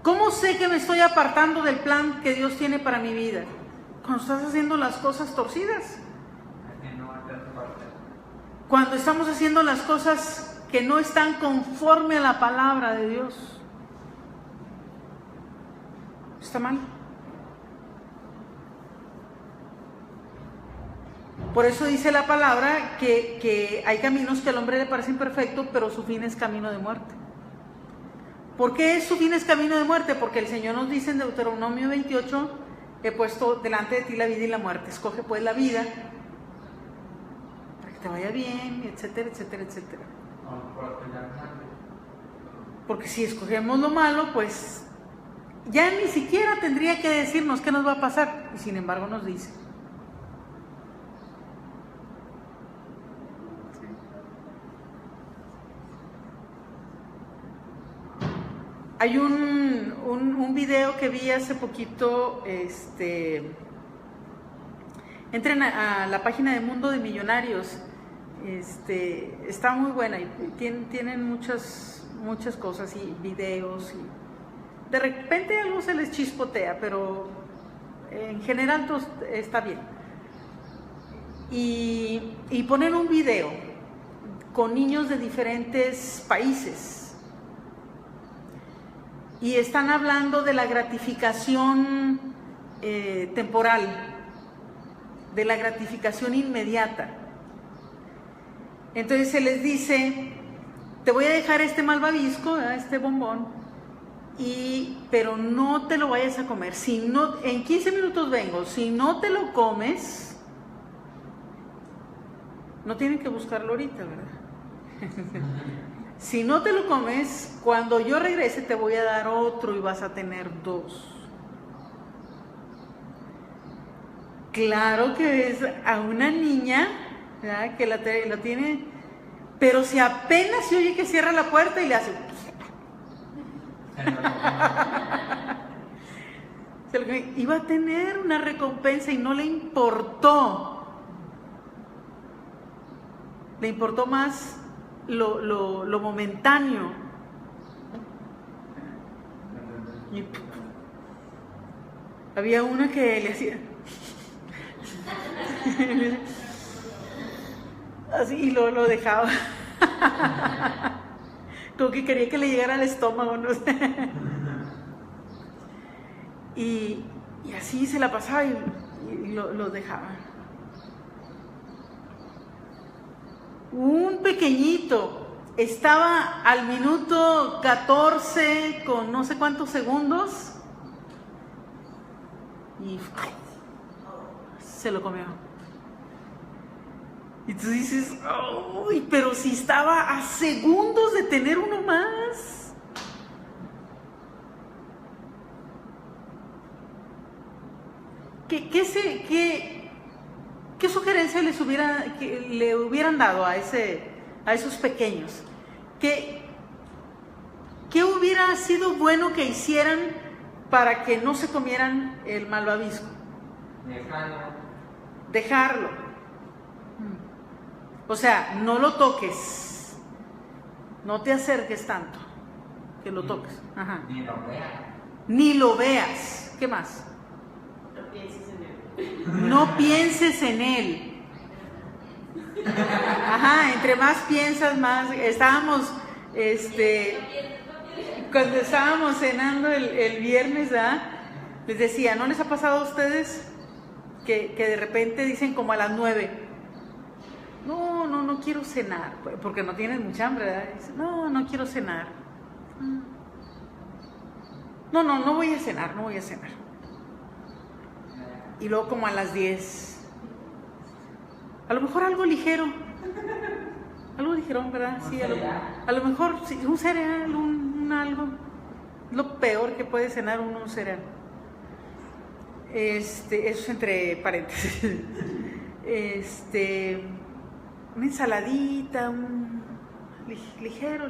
¿Cómo sé que me estoy apartando del plan que Dios tiene para mi vida? Cuando estás haciendo las cosas torcidas. Cuando estamos haciendo las cosas que no están conforme a la palabra de Dios. Está mal. Por eso dice la palabra que hay caminos que al hombre le parecen perfectos, pero su fin es camino de muerte. ¿Por qué su fin es camino de muerte? Porque el Señor nos dice en Deuteronomio 28, he puesto delante de ti la vida y la muerte. Escoge pues la vida para que te vaya bien, etcétera, etcétera, etcétera. Porque si escogemos lo malo, pues ya ni siquiera tendría que decirnos qué nos va a pasar, y sin embargo nos dice. Hay un video que vi hace poquito, entren a la página de Mundo de Millonarios, está muy buena y tienen muchas cosas y videos y de repente algo se les chispotea, pero en general todo está bien. Y ponen un video con niños de diferentes países y están hablando de la gratificación temporal, de la gratificación inmediata. Entonces se les dice, te voy a dejar este malvavisco, este bombón, pero no te lo vayas a comer. Si no, en 15 minutos vengo, si no te lo comes, no tienen que buscarlo ahorita, ¿verdad? Si no te lo comes, cuando yo regrese te voy a dar otro y vas a tener 2. Claro que ves a una niña ¿verdad? Que la tiene, pero si apenas se oye que cierra la puerta y le hace... Iba a tener una recompensa y no le importó. Le importó más lo momentáneo. Y había una que le hacía así y lo dejaba. Como que quería que le llegara al estómago, no sé. Y así se la pasaba y lo dejaba. Un pequeñito estaba al minuto 14 con no sé cuántos segundos y se lo comió. Y tú dices, ¡ay! Pero si estaba a segundos de tener uno más. ¿Qué sugerencia le hubieran dado a esos pequeños? ¿Qué hubiera sido bueno que hicieran para que no se comieran el malvavisco? Dejarlo. O sea, no lo toques. No te acerques tanto que lo toques. Ajá. Ni lo veas. ¿Qué más? No pienses en él. Ajá, entre más piensas, más. Estábamos, cuando estábamos cenando el viernes, ¿verdad? Les decía, ¿no les ha pasado a ustedes que de repente dicen como a las 9? No quiero cenar, porque no tienen mucha hambre, ¿verdad? Dicen, no quiero cenar. No voy a cenar. Y luego como a las 10. A lo mejor algo ligero. Algo ligero, ¿verdad? Sí, a lo mejor sí, un cereal, un algo. Lo peor que puede cenar uno, un cereal. Eso es entre paréntesis. Una ensaladita, ligero.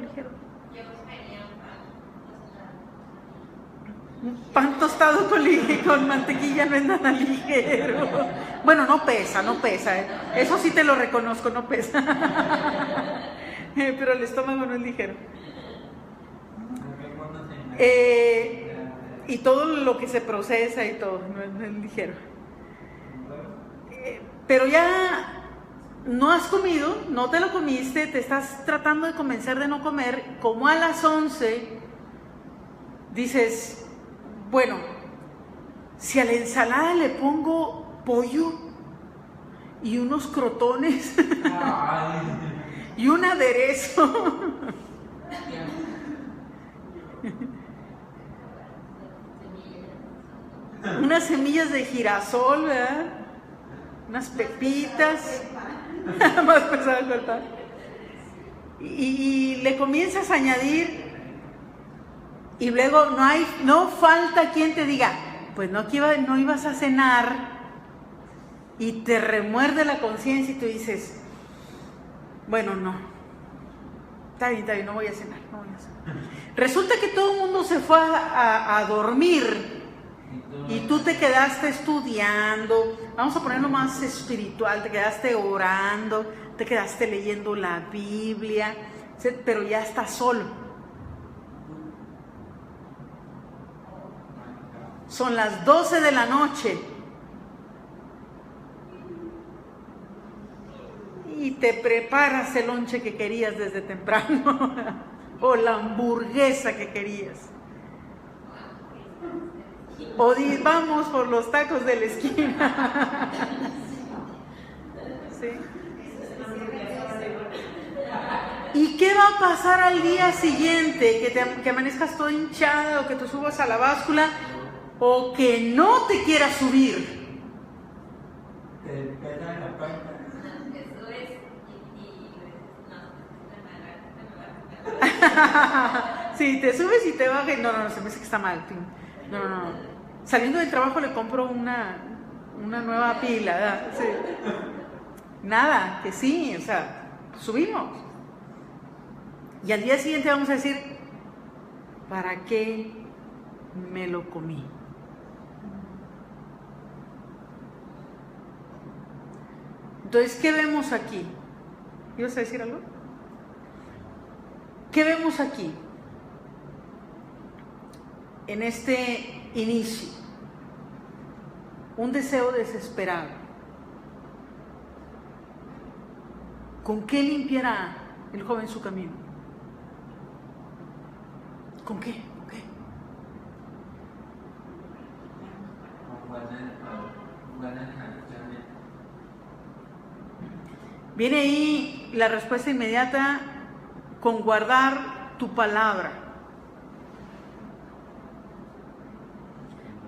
Un pan tostado con mantequilla no es nada ligero. Bueno, no pesa. Eso sí te lo reconozco, no pesa. Pero el estómago no es ligero. Y todo lo que se procesa y todo no es ligero. Pero ya no has comido, no te lo comiste, te estás tratando de convencer de no comer. Como a las 11 dices, bueno, si a la ensalada le pongo pollo y unos crotones y un aderezo unas semillas de girasol, ¿verdad? Unas pepitas más pesado el cortar y le comienzas a añadir. Y luego no falta quien te diga, pues no ibas a cenar, y te remuerde la conciencia y tú dices, bueno, no, está bien, no voy a cenar. Resulta que todo el mundo se fue a dormir y tú te quedaste estudiando, vamos a ponerlo más espiritual, te quedaste orando, te quedaste leyendo la Biblia, pero ya estás solo. Son las 12 de la noche y te preparas el lonche que querías desde temprano o la hamburguesa que querías o vamos por los tacos de la esquina. ¿Sí? ¿Y qué va a pasar al día siguiente? Que amanezcas todo hinchada o que te subas a la báscula o que no te quieras subir. Sí, te subes y te bajas. No, se me dice que está mal. No. Saliendo del trabajo le compro una nueva pila, ¿verdad? Sí. Nada, que sí, o sea, subimos. Y al día siguiente vamos a decir, ¿para qué me lo comí? Entonces, ¿qué vemos aquí? ¿Ibas a decir algo? ¿Qué vemos aquí? En este inicio, un deseo desesperado. ¿Con qué limpiará el joven su camino? ¿Con qué? ¿Con qué? Viene ahí la respuesta inmediata, con guardar tu palabra.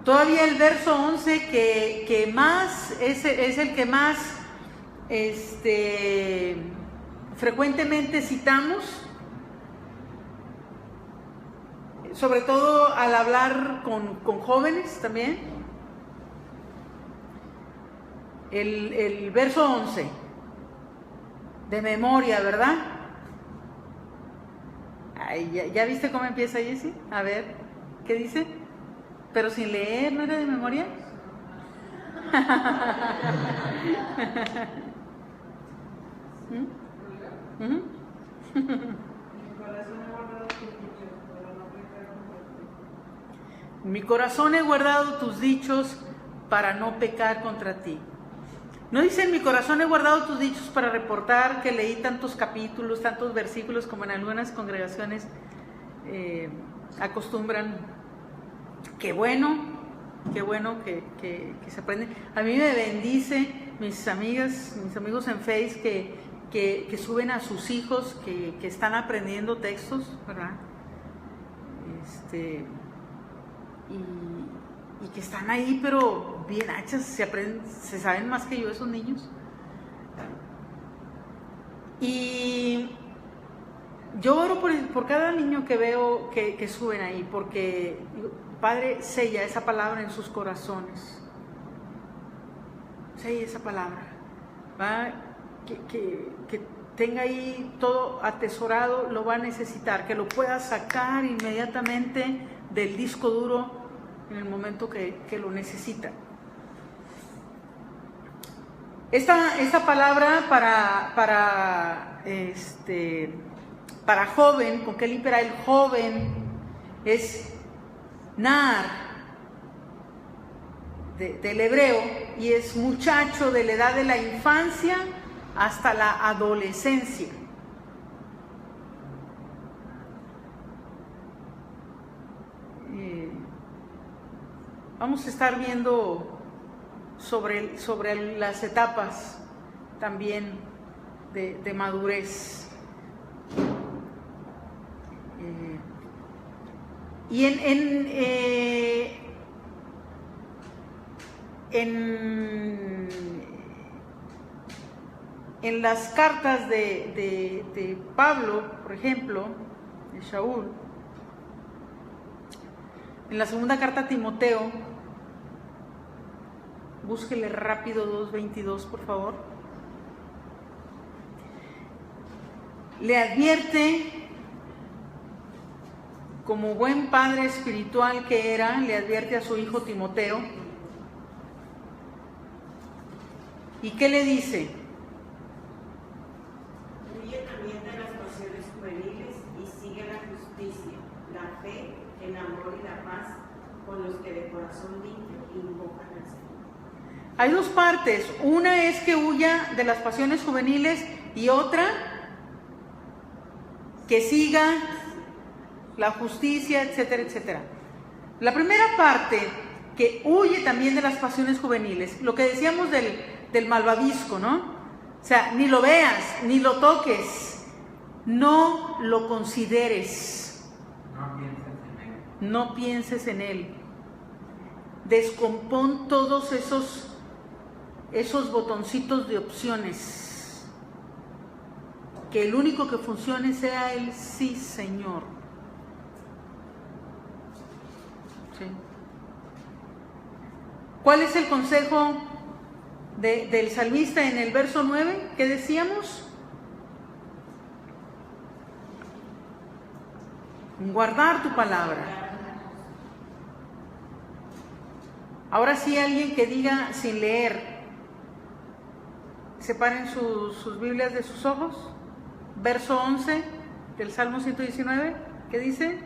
Todavía el verso 11 que más es el que más frecuentemente citamos, sobre todo al hablar con jóvenes también. El verso 11, de memoria, ¿verdad? Ay, ¿ya viste cómo empieza, Jessy? A ver, ¿qué dice? Pero sin leer, ¿no era de memoria? Mi corazón he guardado tus dichos para no pecar contra ti. No dice, en mi corazón he guardado tus dichos para reportar que leí tantos capítulos, tantos versículos, como en algunas congregaciones acostumbran. Qué bueno que se aprende. A mí me bendice mis amigos en Face que suben a sus hijos que están aprendiendo textos, ¿verdad? Y que están ahí, pero bien hachas, se saben más que yo esos niños. Y yo oro por cada niño que veo que suben ahí, porque Padre, sella esa palabra en sus corazones. Sella esa palabra, ¿va? Que tenga ahí todo atesorado, lo va a necesitar, que lo pueda sacar inmediatamente del disco duro en el momento que lo necesita. Esta palabra para joven, ¿con qué limpiará el joven? Es nar, del hebreo, y es muchacho de la edad de la infancia hasta la adolescencia. Vamos a estar viendo sobre las etapas también de madurez. Y en las cartas de Pablo, por ejemplo, de Shaul, en la segunda carta a Timoteo, búsquele rápido 2:22, por favor. Le advierte, como buen padre espiritual que era, le advierte a su hijo Timoteo. ¿Y qué le dice? Huye también de las pasiones juveniles y sigue la justicia, la fe, el amor y la paz con los que de corazón limpio invocan al Señor. Hay dos partes. Una es que huya de las pasiones juveniles y otra que siga la justicia, etcétera, etcétera. La primera parte, que huye también de las pasiones juveniles, lo que decíamos del malvavisco, ¿no? O sea, ni lo veas, ni lo toques, no lo consideres, no pienses en él. Descompón todos esos botoncitos de opciones, que el único que funcione sea el sí, Señor. ¿Sí? ¿Cuál es el consejo del salmista en el verso 9, ¿qué decíamos? Guardar tu palabra. Ahora sí, alguien que diga sin leer, separen sus Biblias de sus ojos. Verso 11 del Salmo 119, ¿qué dice?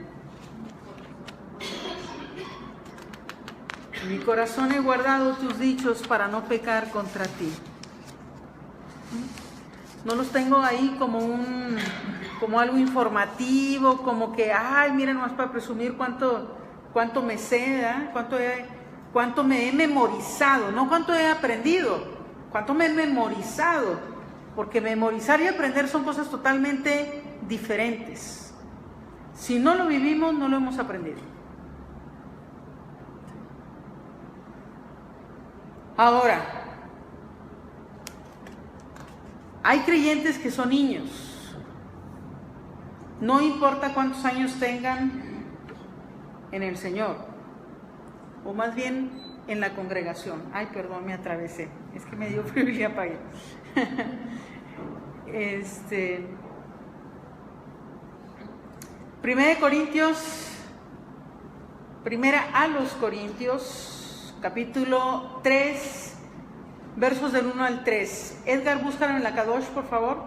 En mi corazón he guardado tus dichos para no pecar contra ti. No los tengo ahí como algo informativo, como que, ay, miren, nomás para presumir cuánto me sé, ¿eh? Cuánto me he memorizado, no cuánto he aprendido, cuánto me he memorizado, porque memorizar y aprender son cosas totalmente diferentes. Si no lo vivimos, no lo hemos aprendido. Ahora, hay creyentes que son niños, no importa cuántos años tengan en el Señor, o más bien en la congregación. Ay, perdón, me atravesé, es que me dio frío y ya apagué. Primera a los Corintios, capítulo 3, versos del 1 al 3. Edgar, búscalo en la Kadosh, por favor.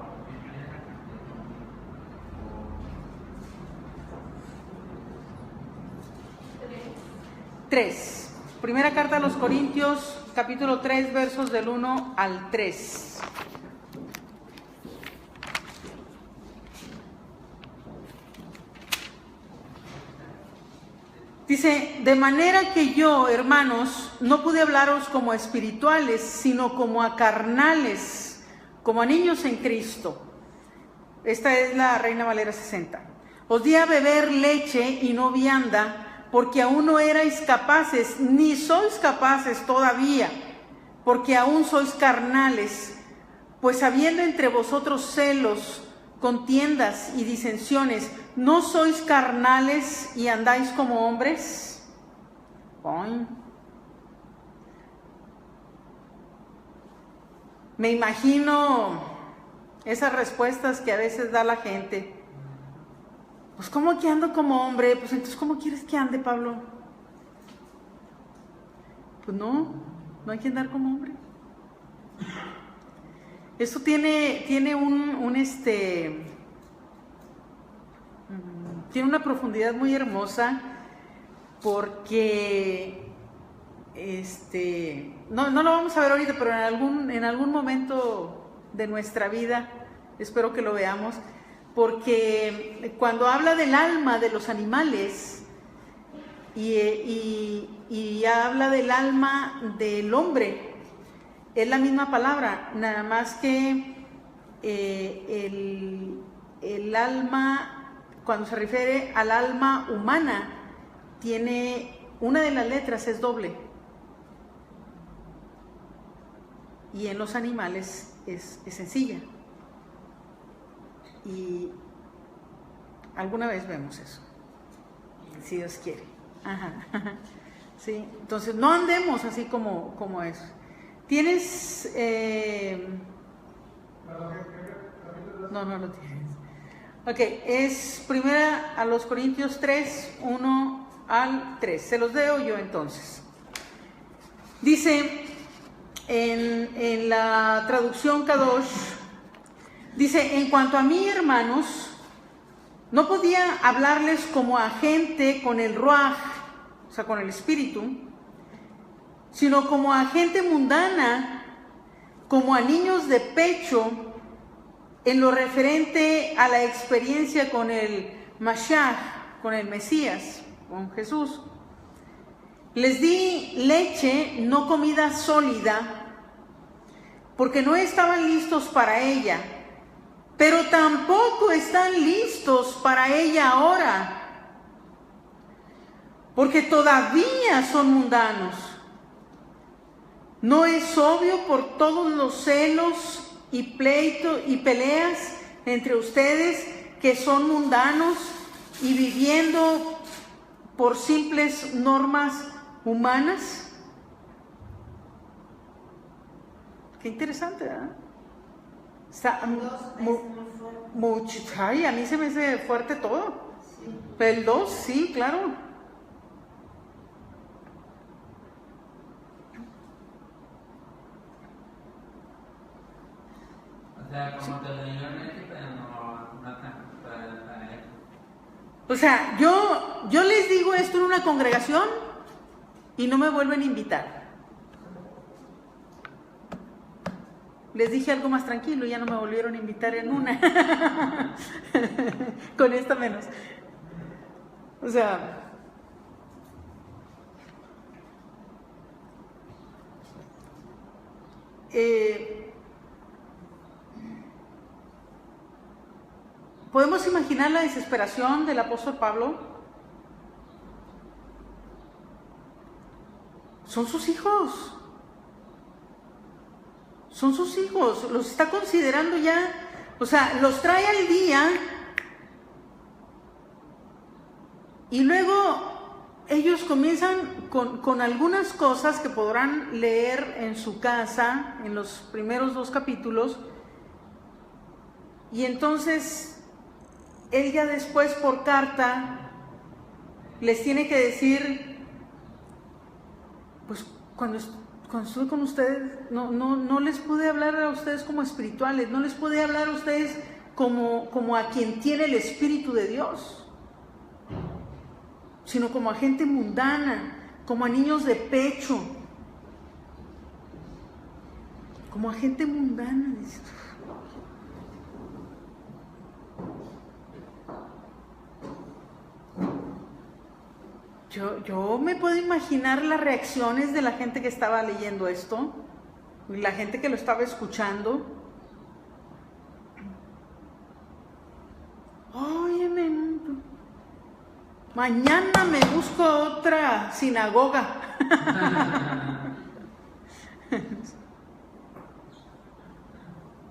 3. Primera carta a los Corintios, capítulo 3, versos del 1 al 3. Dice, de manera que yo, hermanos, no pude hablaros como a espirituales, sino como a carnales, como a niños en Cristo. Esta es la Reina Valera 60. Os di a beber leche y no vianda, porque aún no erais capaces, ni sois capaces todavía, porque aún sois carnales, pues habiendo entre vosotros celos, contiendas y disensiones, ¿no sois carnales y andáis como hombres? ¡Ay! Me imagino esas respuestas que a veces da la gente. Pues ¿cómo que ando como hombre? Pues entonces ¿cómo quieres que ande, Pablo? Pues no hay que andar como hombre. Esto tiene tiene una profundidad muy hermosa, porque no lo vamos a ver ahorita, pero en algún momento de nuestra vida espero que lo veamos. Porque cuando habla del alma de los animales y habla del alma del hombre, es la misma palabra, nada más que el alma, cuando se refiere al alma humana, tiene una de las letras, es doble, y en los animales es sencilla. Y alguna vez vemos eso, si Dios quiere. Ajá. Sí, entonces no andemos así como eso. ¿Tienes? No lo tienes. Ok, es primera a los Corintios 3, 1 al 3. Se los leo yo entonces. Dice en la traducción Kadosh, dice, en cuanto a mí, hermanos, no podía hablarles como a gente con el ruaj, o sea, con el espíritu, sino como a gente mundana, como a niños de pecho, en lo referente a la experiencia con el Mashiach, con el Mesías, con Jesús. Les di leche, no comida sólida, porque no estaban listos para ella. Pero tampoco están listos para ella ahora, porque todavía son mundanos. ¿No es obvio por todos los celos y pleitos y peleas entre ustedes que son mundanos y viviendo por simples normas humanas? Qué interesante, ¿verdad? Está El 2 es muy fuerte. mucho. Ay, a mí se me hace fuerte todo. Sí. El 2, sí, claro. O sea, como te lo digo, pero no tan para eso. O sea, yo les digo esto en una congregación y no me vuelven a invitar. Les dije algo más tranquilo y ya no me volvieron a invitar en una. Con esta menos. O sea, ¿podemos imaginar la desesperación del apóstol Pablo? Son sus hijos. Son sus hijos. Los está considerando ya. O sea, los trae al día. Y luego ellos comienzan con algunas cosas que podrán leer en su casa, en los primeros 2 capítulos. Y entonces él ya después por carta les tiene que decir, pues cuando estuve con ustedes no les pude hablar a ustedes como espirituales, no les pude hablar a ustedes como a quien tiene el Espíritu de Dios, sino como a gente mundana, como a niños de pecho, como a gente mundana. Yo me puedo imaginar las reacciones de la gente que estaba leyendo esto, la gente que lo estaba escuchando. Óyeme, mañana me busco otra sinagoga.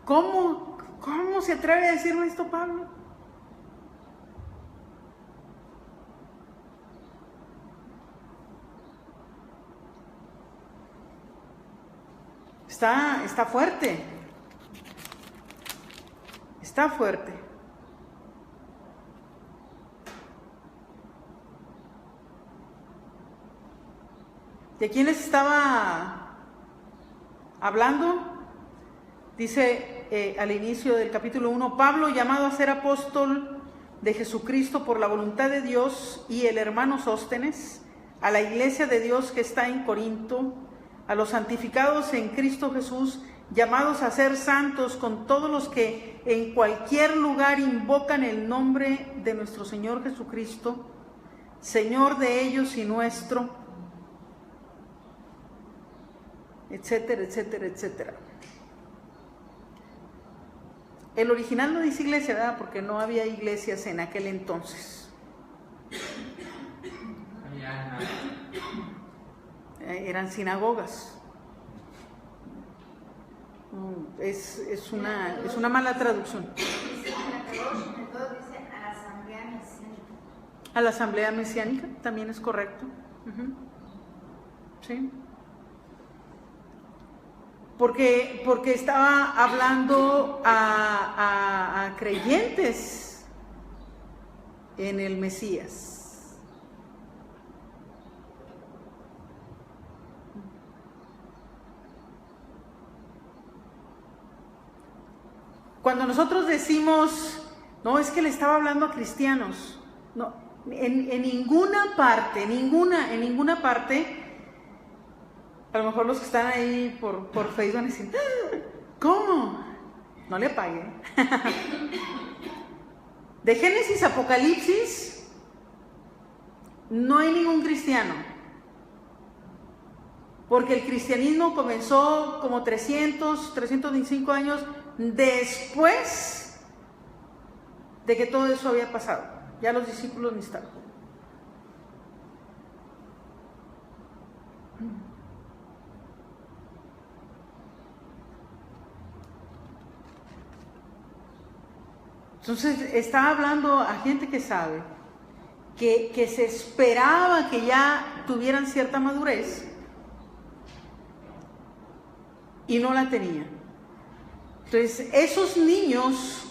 ¿Cómo se atreve a decirme esto, Pablo? Está fuerte. Está fuerte. ¿De quién les estaba hablando? Dice al inicio del capítulo 1, Pablo, llamado a ser apóstol de Jesucristo por la voluntad de Dios, y el hermano Sóstenes, a la iglesia de Dios que está en Corinto, a los santificados en Cristo Jesús, llamados a ser santos, con todos los que en cualquier lugar invocan el nombre de nuestro Señor Jesucristo, Señor de ellos y nuestro, etcétera, etcétera, etcétera. El original no dice iglesia, ¿verdad? Porque no había iglesias en aquel entonces. Eran sinagogas. Es una mala traducción. Dice a la asamblea mesiánica. A la asamblea mesiánica también es correcto. Sí. Porque estaba hablando a creyentes en el Mesías. Cuando nosotros decimos, no, es que le estaba hablando a cristianos, no, en ninguna parte, en ninguna parte, a lo mejor los que están ahí por Facebook van a decir, ¿cómo? No le pague. De Génesis a Apocalipsis, no hay ningún cristiano. Porque el cristianismo comenzó como 325 años después de que todo eso había pasado. Ya los discípulos ni estaban. Entonces está hablando a gente que sabe que se esperaba que ya tuvieran cierta madurez y no la tenía. Entonces, esos niños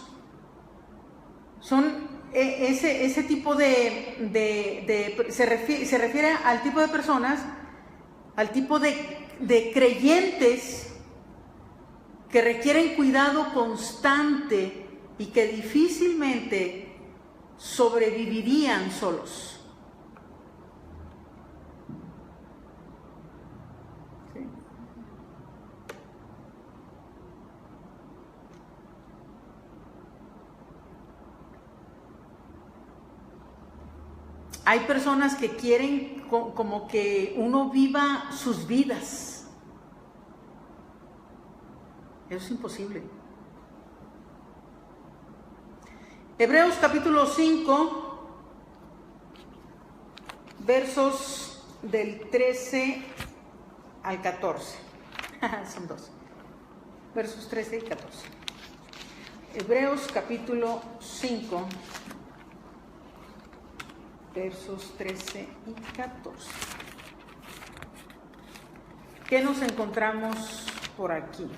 son ese tipo se refiere al tipo de personas, al tipo de creyentes que requieren cuidado constante y que difícilmente sobrevivirían solos. ¿Sí? Hay personas que quieren como que uno viva sus vidas. Eso es imposible. Hebreos capítulo 5, versos del 13 al 14. Son dos. Versos 13 y 14. Hebreos capítulo 5, versos 13 y 14. ¿Qué nos encontramos por aquí?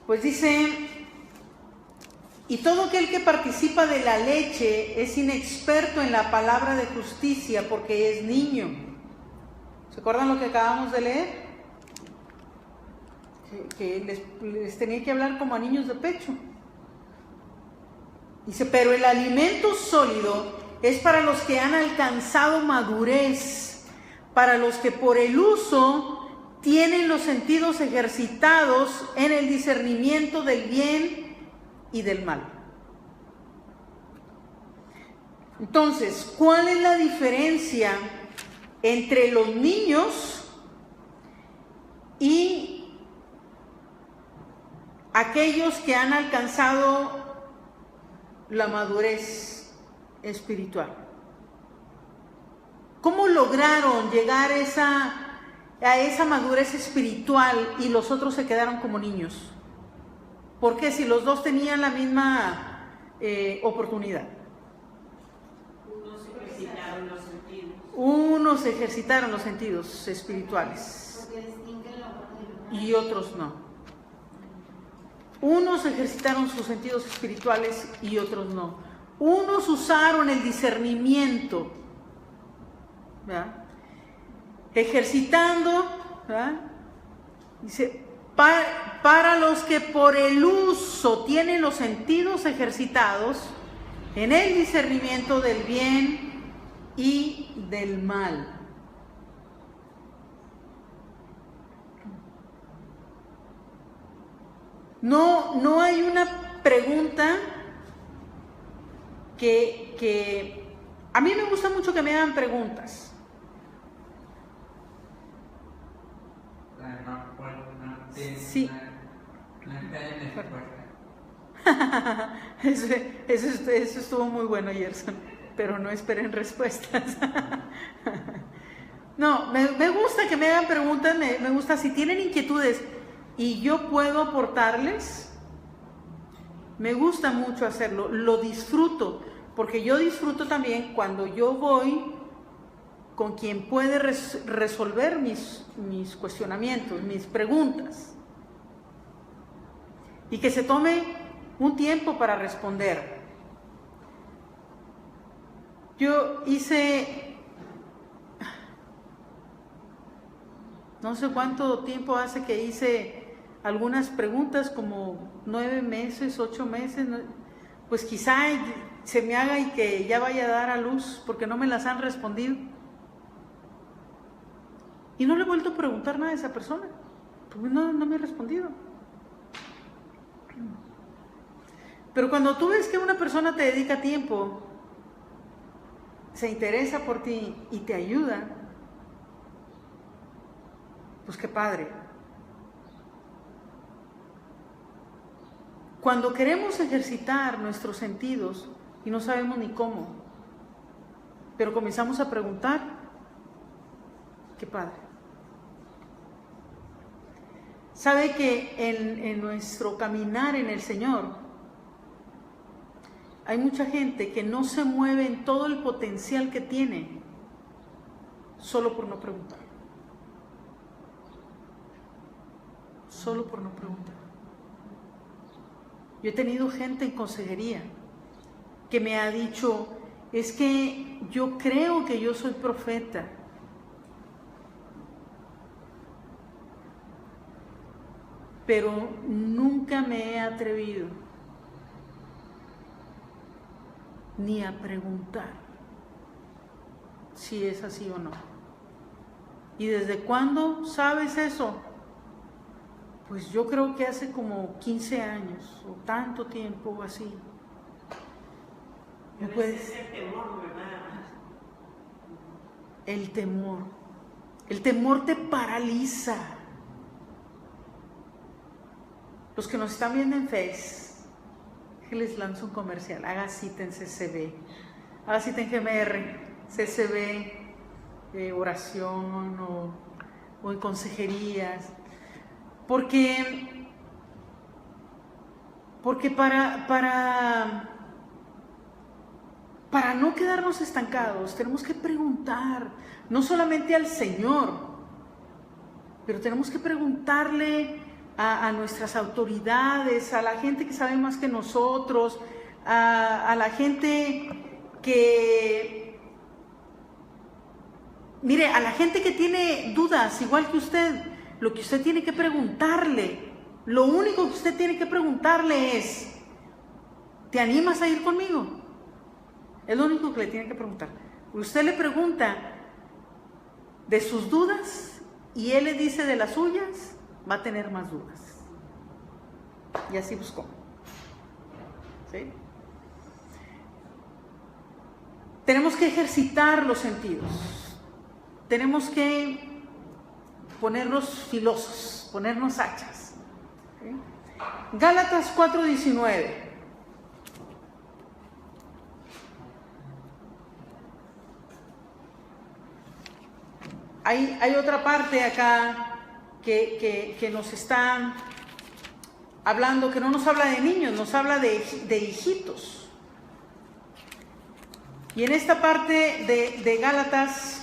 Pues dice: y todo aquel que participa de la leche es inexperto en la palabra de justicia porque es niño. ¿Se acuerdan lo que acabamos de leer? Que les tenía que hablar como a niños de pecho. Dice: pero el alimento sólido es para los que han alcanzado madurez, para los que por el uso tienen los sentidos ejercitados en el discernimiento del bien y del mal. Entonces, ¿cuál es la diferencia entre los niños y aquellos que han alcanzado la madurez espiritual? ¿Cómo lograron llegar a esa madurez espiritual y los otros se quedaron como niños? Porque si los dos tenían la misma oportunidad. Unos ejercitaron los sentidos espirituales y otros no. Unos ejercitaron sus sentidos espirituales y otros no. Unos usaron el discernimiento, ¿verdad? Ejercitando, ¿verdad? Dice: para los que por el uso tienen los sentidos ejercitados en el discernimiento del bien y del mal. No hay una pregunta que a mí me gusta mucho que me hagan preguntas. Sí. Eso estuvo muy bueno, Gerson, pero no esperen respuestas. No, me gusta que me hagan preguntas, me gusta si tienen inquietudes y yo puedo aportarles. Me gusta mucho hacerlo, lo disfruto, porque yo disfruto también cuando yo voy con quien puede resolver mis cuestionamientos, mis preguntas, y que se tome un tiempo para responder. Yo hice, no sé cuánto tiempo hace que hice algunas preguntas, como 9 meses, 8 meses, pues quizá se me haga y que ya vaya a dar a luz porque no me las han respondido. Y no le he vuelto a preguntar nada a esa persona, porque no me ha respondido. Pero cuando tú ves que una persona te dedica tiempo, se interesa por ti y te ayuda, pues qué padre. Cuando queremos ejercitar nuestros sentidos y no sabemos ni cómo, pero comenzamos a preguntar, qué padre. Sabe que en nuestro caminar en el Señor hay mucha gente que no se mueve en todo el potencial que tiene solo por no preguntar. solo por no preguntar. Yo he tenido gente en consejería que me ha dicho, es que yo creo que yo soy profeta, pero nunca me he atrevido ni a preguntar si es así o no. ¿Y desde cuándo sabes eso? Pues yo creo que hace como 15 años o tanto tiempo o así. No puedes. El temor, ¿verdad? El temor. El temor te paraliza. Los que nos están viendo en Face, que les lanzo un comercial, haga cita en CCB, haga cita en GMR, CCB, oración o en consejerías, porque para no quedarnos estancados tenemos que preguntar, no solamente al Señor, pero tenemos que preguntarle a nuestras autoridades, a la gente que sabe más que nosotros, a la gente que, mire, a la gente que tiene dudas, igual que usted. Lo que usted tiene que preguntarle, lo único que usted tiene que preguntarle es, ¿te animas a ir conmigo? Es lo único que le tiene que preguntar. Usted le pregunta de sus dudas y él le dice de las suyas, va a tener más dudas. Y así buscó. ¿Sí? Tenemos que ejercitar los sentidos. Tenemos que ponernos filosos, ponernos hachas. ¿Sí? Gálatas 4:19. Hay otra parte acá que nos está hablando, que no nos habla de niños, nos habla de hijitos. Y en esta parte de Gálatas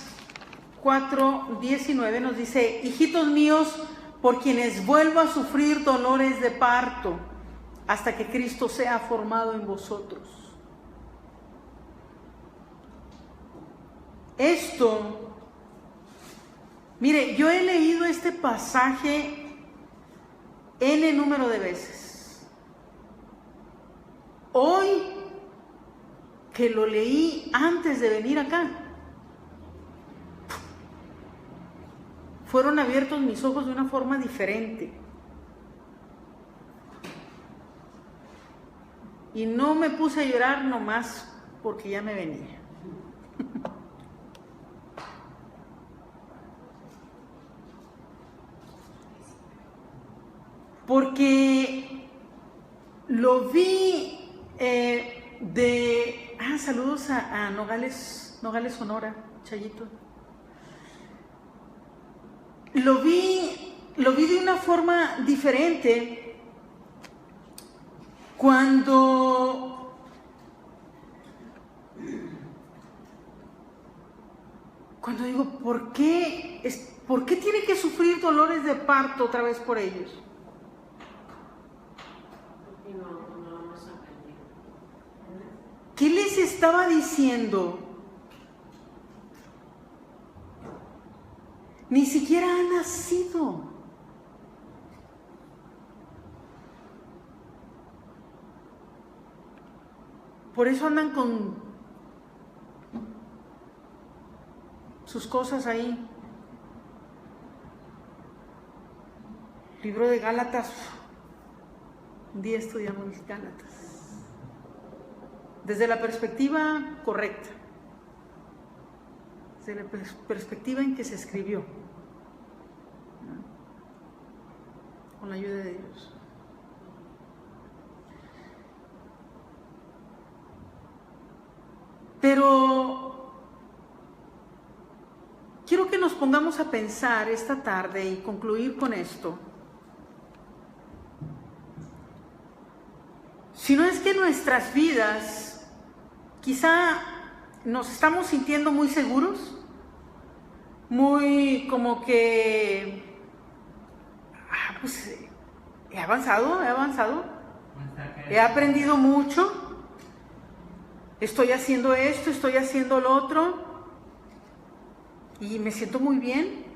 4:19 nos dice, hijitos míos, por quienes vuelvo a sufrir dolores de parto, hasta que Cristo sea formado en vosotros. Esto, mire, yo he leído este pasaje N número de veces. Hoy que lo leí antes de venir acá, fueron abiertos mis ojos de una forma diferente. Y no me puse a llorar nomás porque ya me venía. Porque lo vi saludos a Nogales, Sonora, Chayito. Lo vi de una forma diferente cuando digo, ¿por qué tiene que sufrir dolores de parto otra vez por ellos? ¿Qué les estaba diciendo? Ni siquiera ha nacido. Por eso andan con sus cosas ahí. Libro de Gálatas. Un día estudiamos Gálatas. Desde la perspectiva correcta. Desde la perspectiva en que se escribió. Con la ayuda de Dios. Pero quiero que nos pongamos a pensar esta tarde y concluir con esto. Si no es que nuestras vidas, quizá nos estamos sintiendo muy seguros, muy como que, pues he avanzado, he aprendido mucho, estoy haciendo esto, estoy haciendo lo otro y me siento muy bien.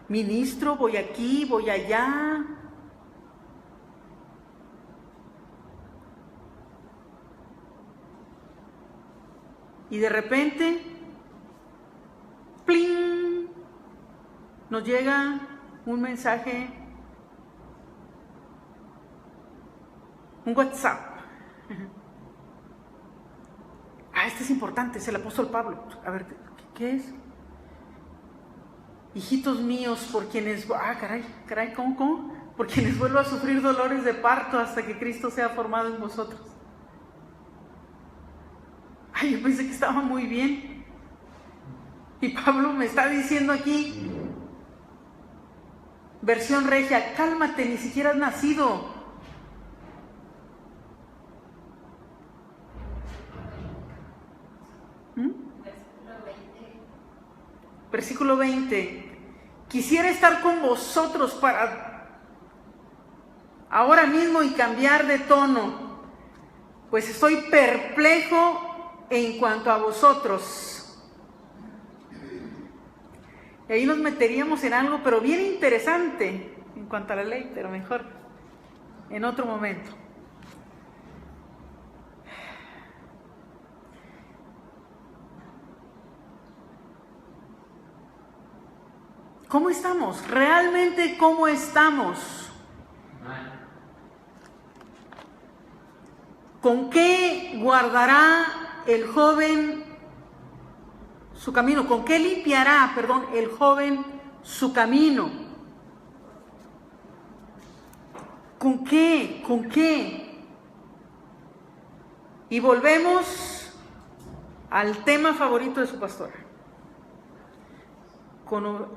Ministro, voy aquí, voy allá. Y de repente, ¡pling!, nos llega un mensaje, un WhatsApp. Este es importante, es el apóstol Pablo. A ver, ¿qué es? Hijitos míos, por quienes, caray, ¿cómo? Por quienes vuelvo a sufrir dolores de parto hasta que Cristo sea formado en vosotros. Yo pensé que estaba muy bien. Y Pablo me está diciendo aquí, versión regia, cálmate, ni siquiera has nacido. Versículo 20. Quisiera estar con vosotros para ahora mismo y cambiar de tono, pues estoy perplejo en cuanto a vosotros. Y ahí nos meteríamos en algo, pero bien interesante en cuanto a la ley, pero mejor en otro momento. ¿Cómo estamos? ¿Realmente cómo estamos? ¿Con qué guardará el joven su camino? ¿Con qué limpiará, el joven su camino? ¿Con qué? ¿Con qué? Y volvemos al tema favorito de su pastora.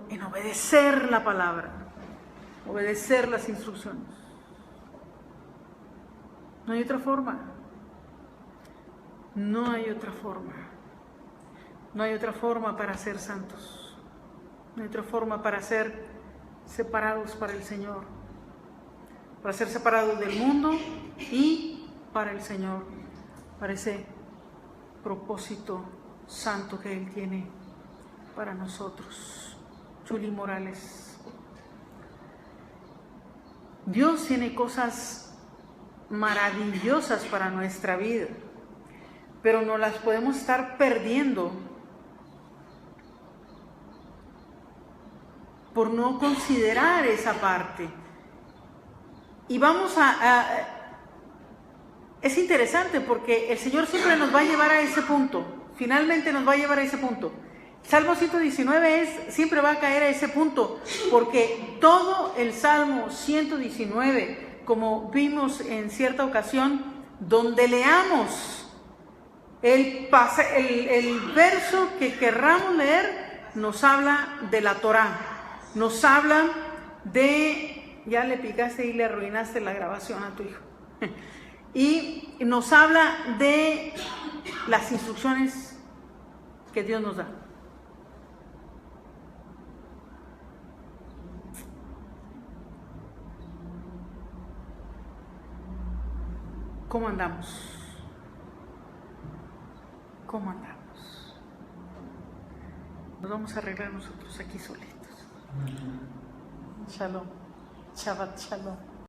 En obedecer la palabra, obedecer las instrucciones. No hay otra forma. No hay otra forma. No hay otra forma para ser santos. No hay otra forma para ser separados para el Señor. Para ser separados del mundo y para el Señor. Para ese propósito santo que Él tiene para nosotros. Chuli Morales. Dios tiene cosas maravillosas para nuestra vida, pero no las podemos estar perdiendo por no considerar esa parte. Y vamos es interesante porque el Señor siempre nos va a llevar a ese punto, finalmente nos va a llevar a ese punto. Salmo 119 siempre va a caer a ese punto, porque todo el Salmo 119, como vimos en cierta ocasión, donde leamos el verso que querramos leer, nos habla de la Torá, nos habla de, ya le picaste y le arruinaste la grabación a tu hijo, y nos habla de las instrucciones que Dios nos da. ¿Cómo andamos? ¿Cómo andamos? Nos vamos a arreglar nosotros aquí solitos. Shalom. Shabbat shalom.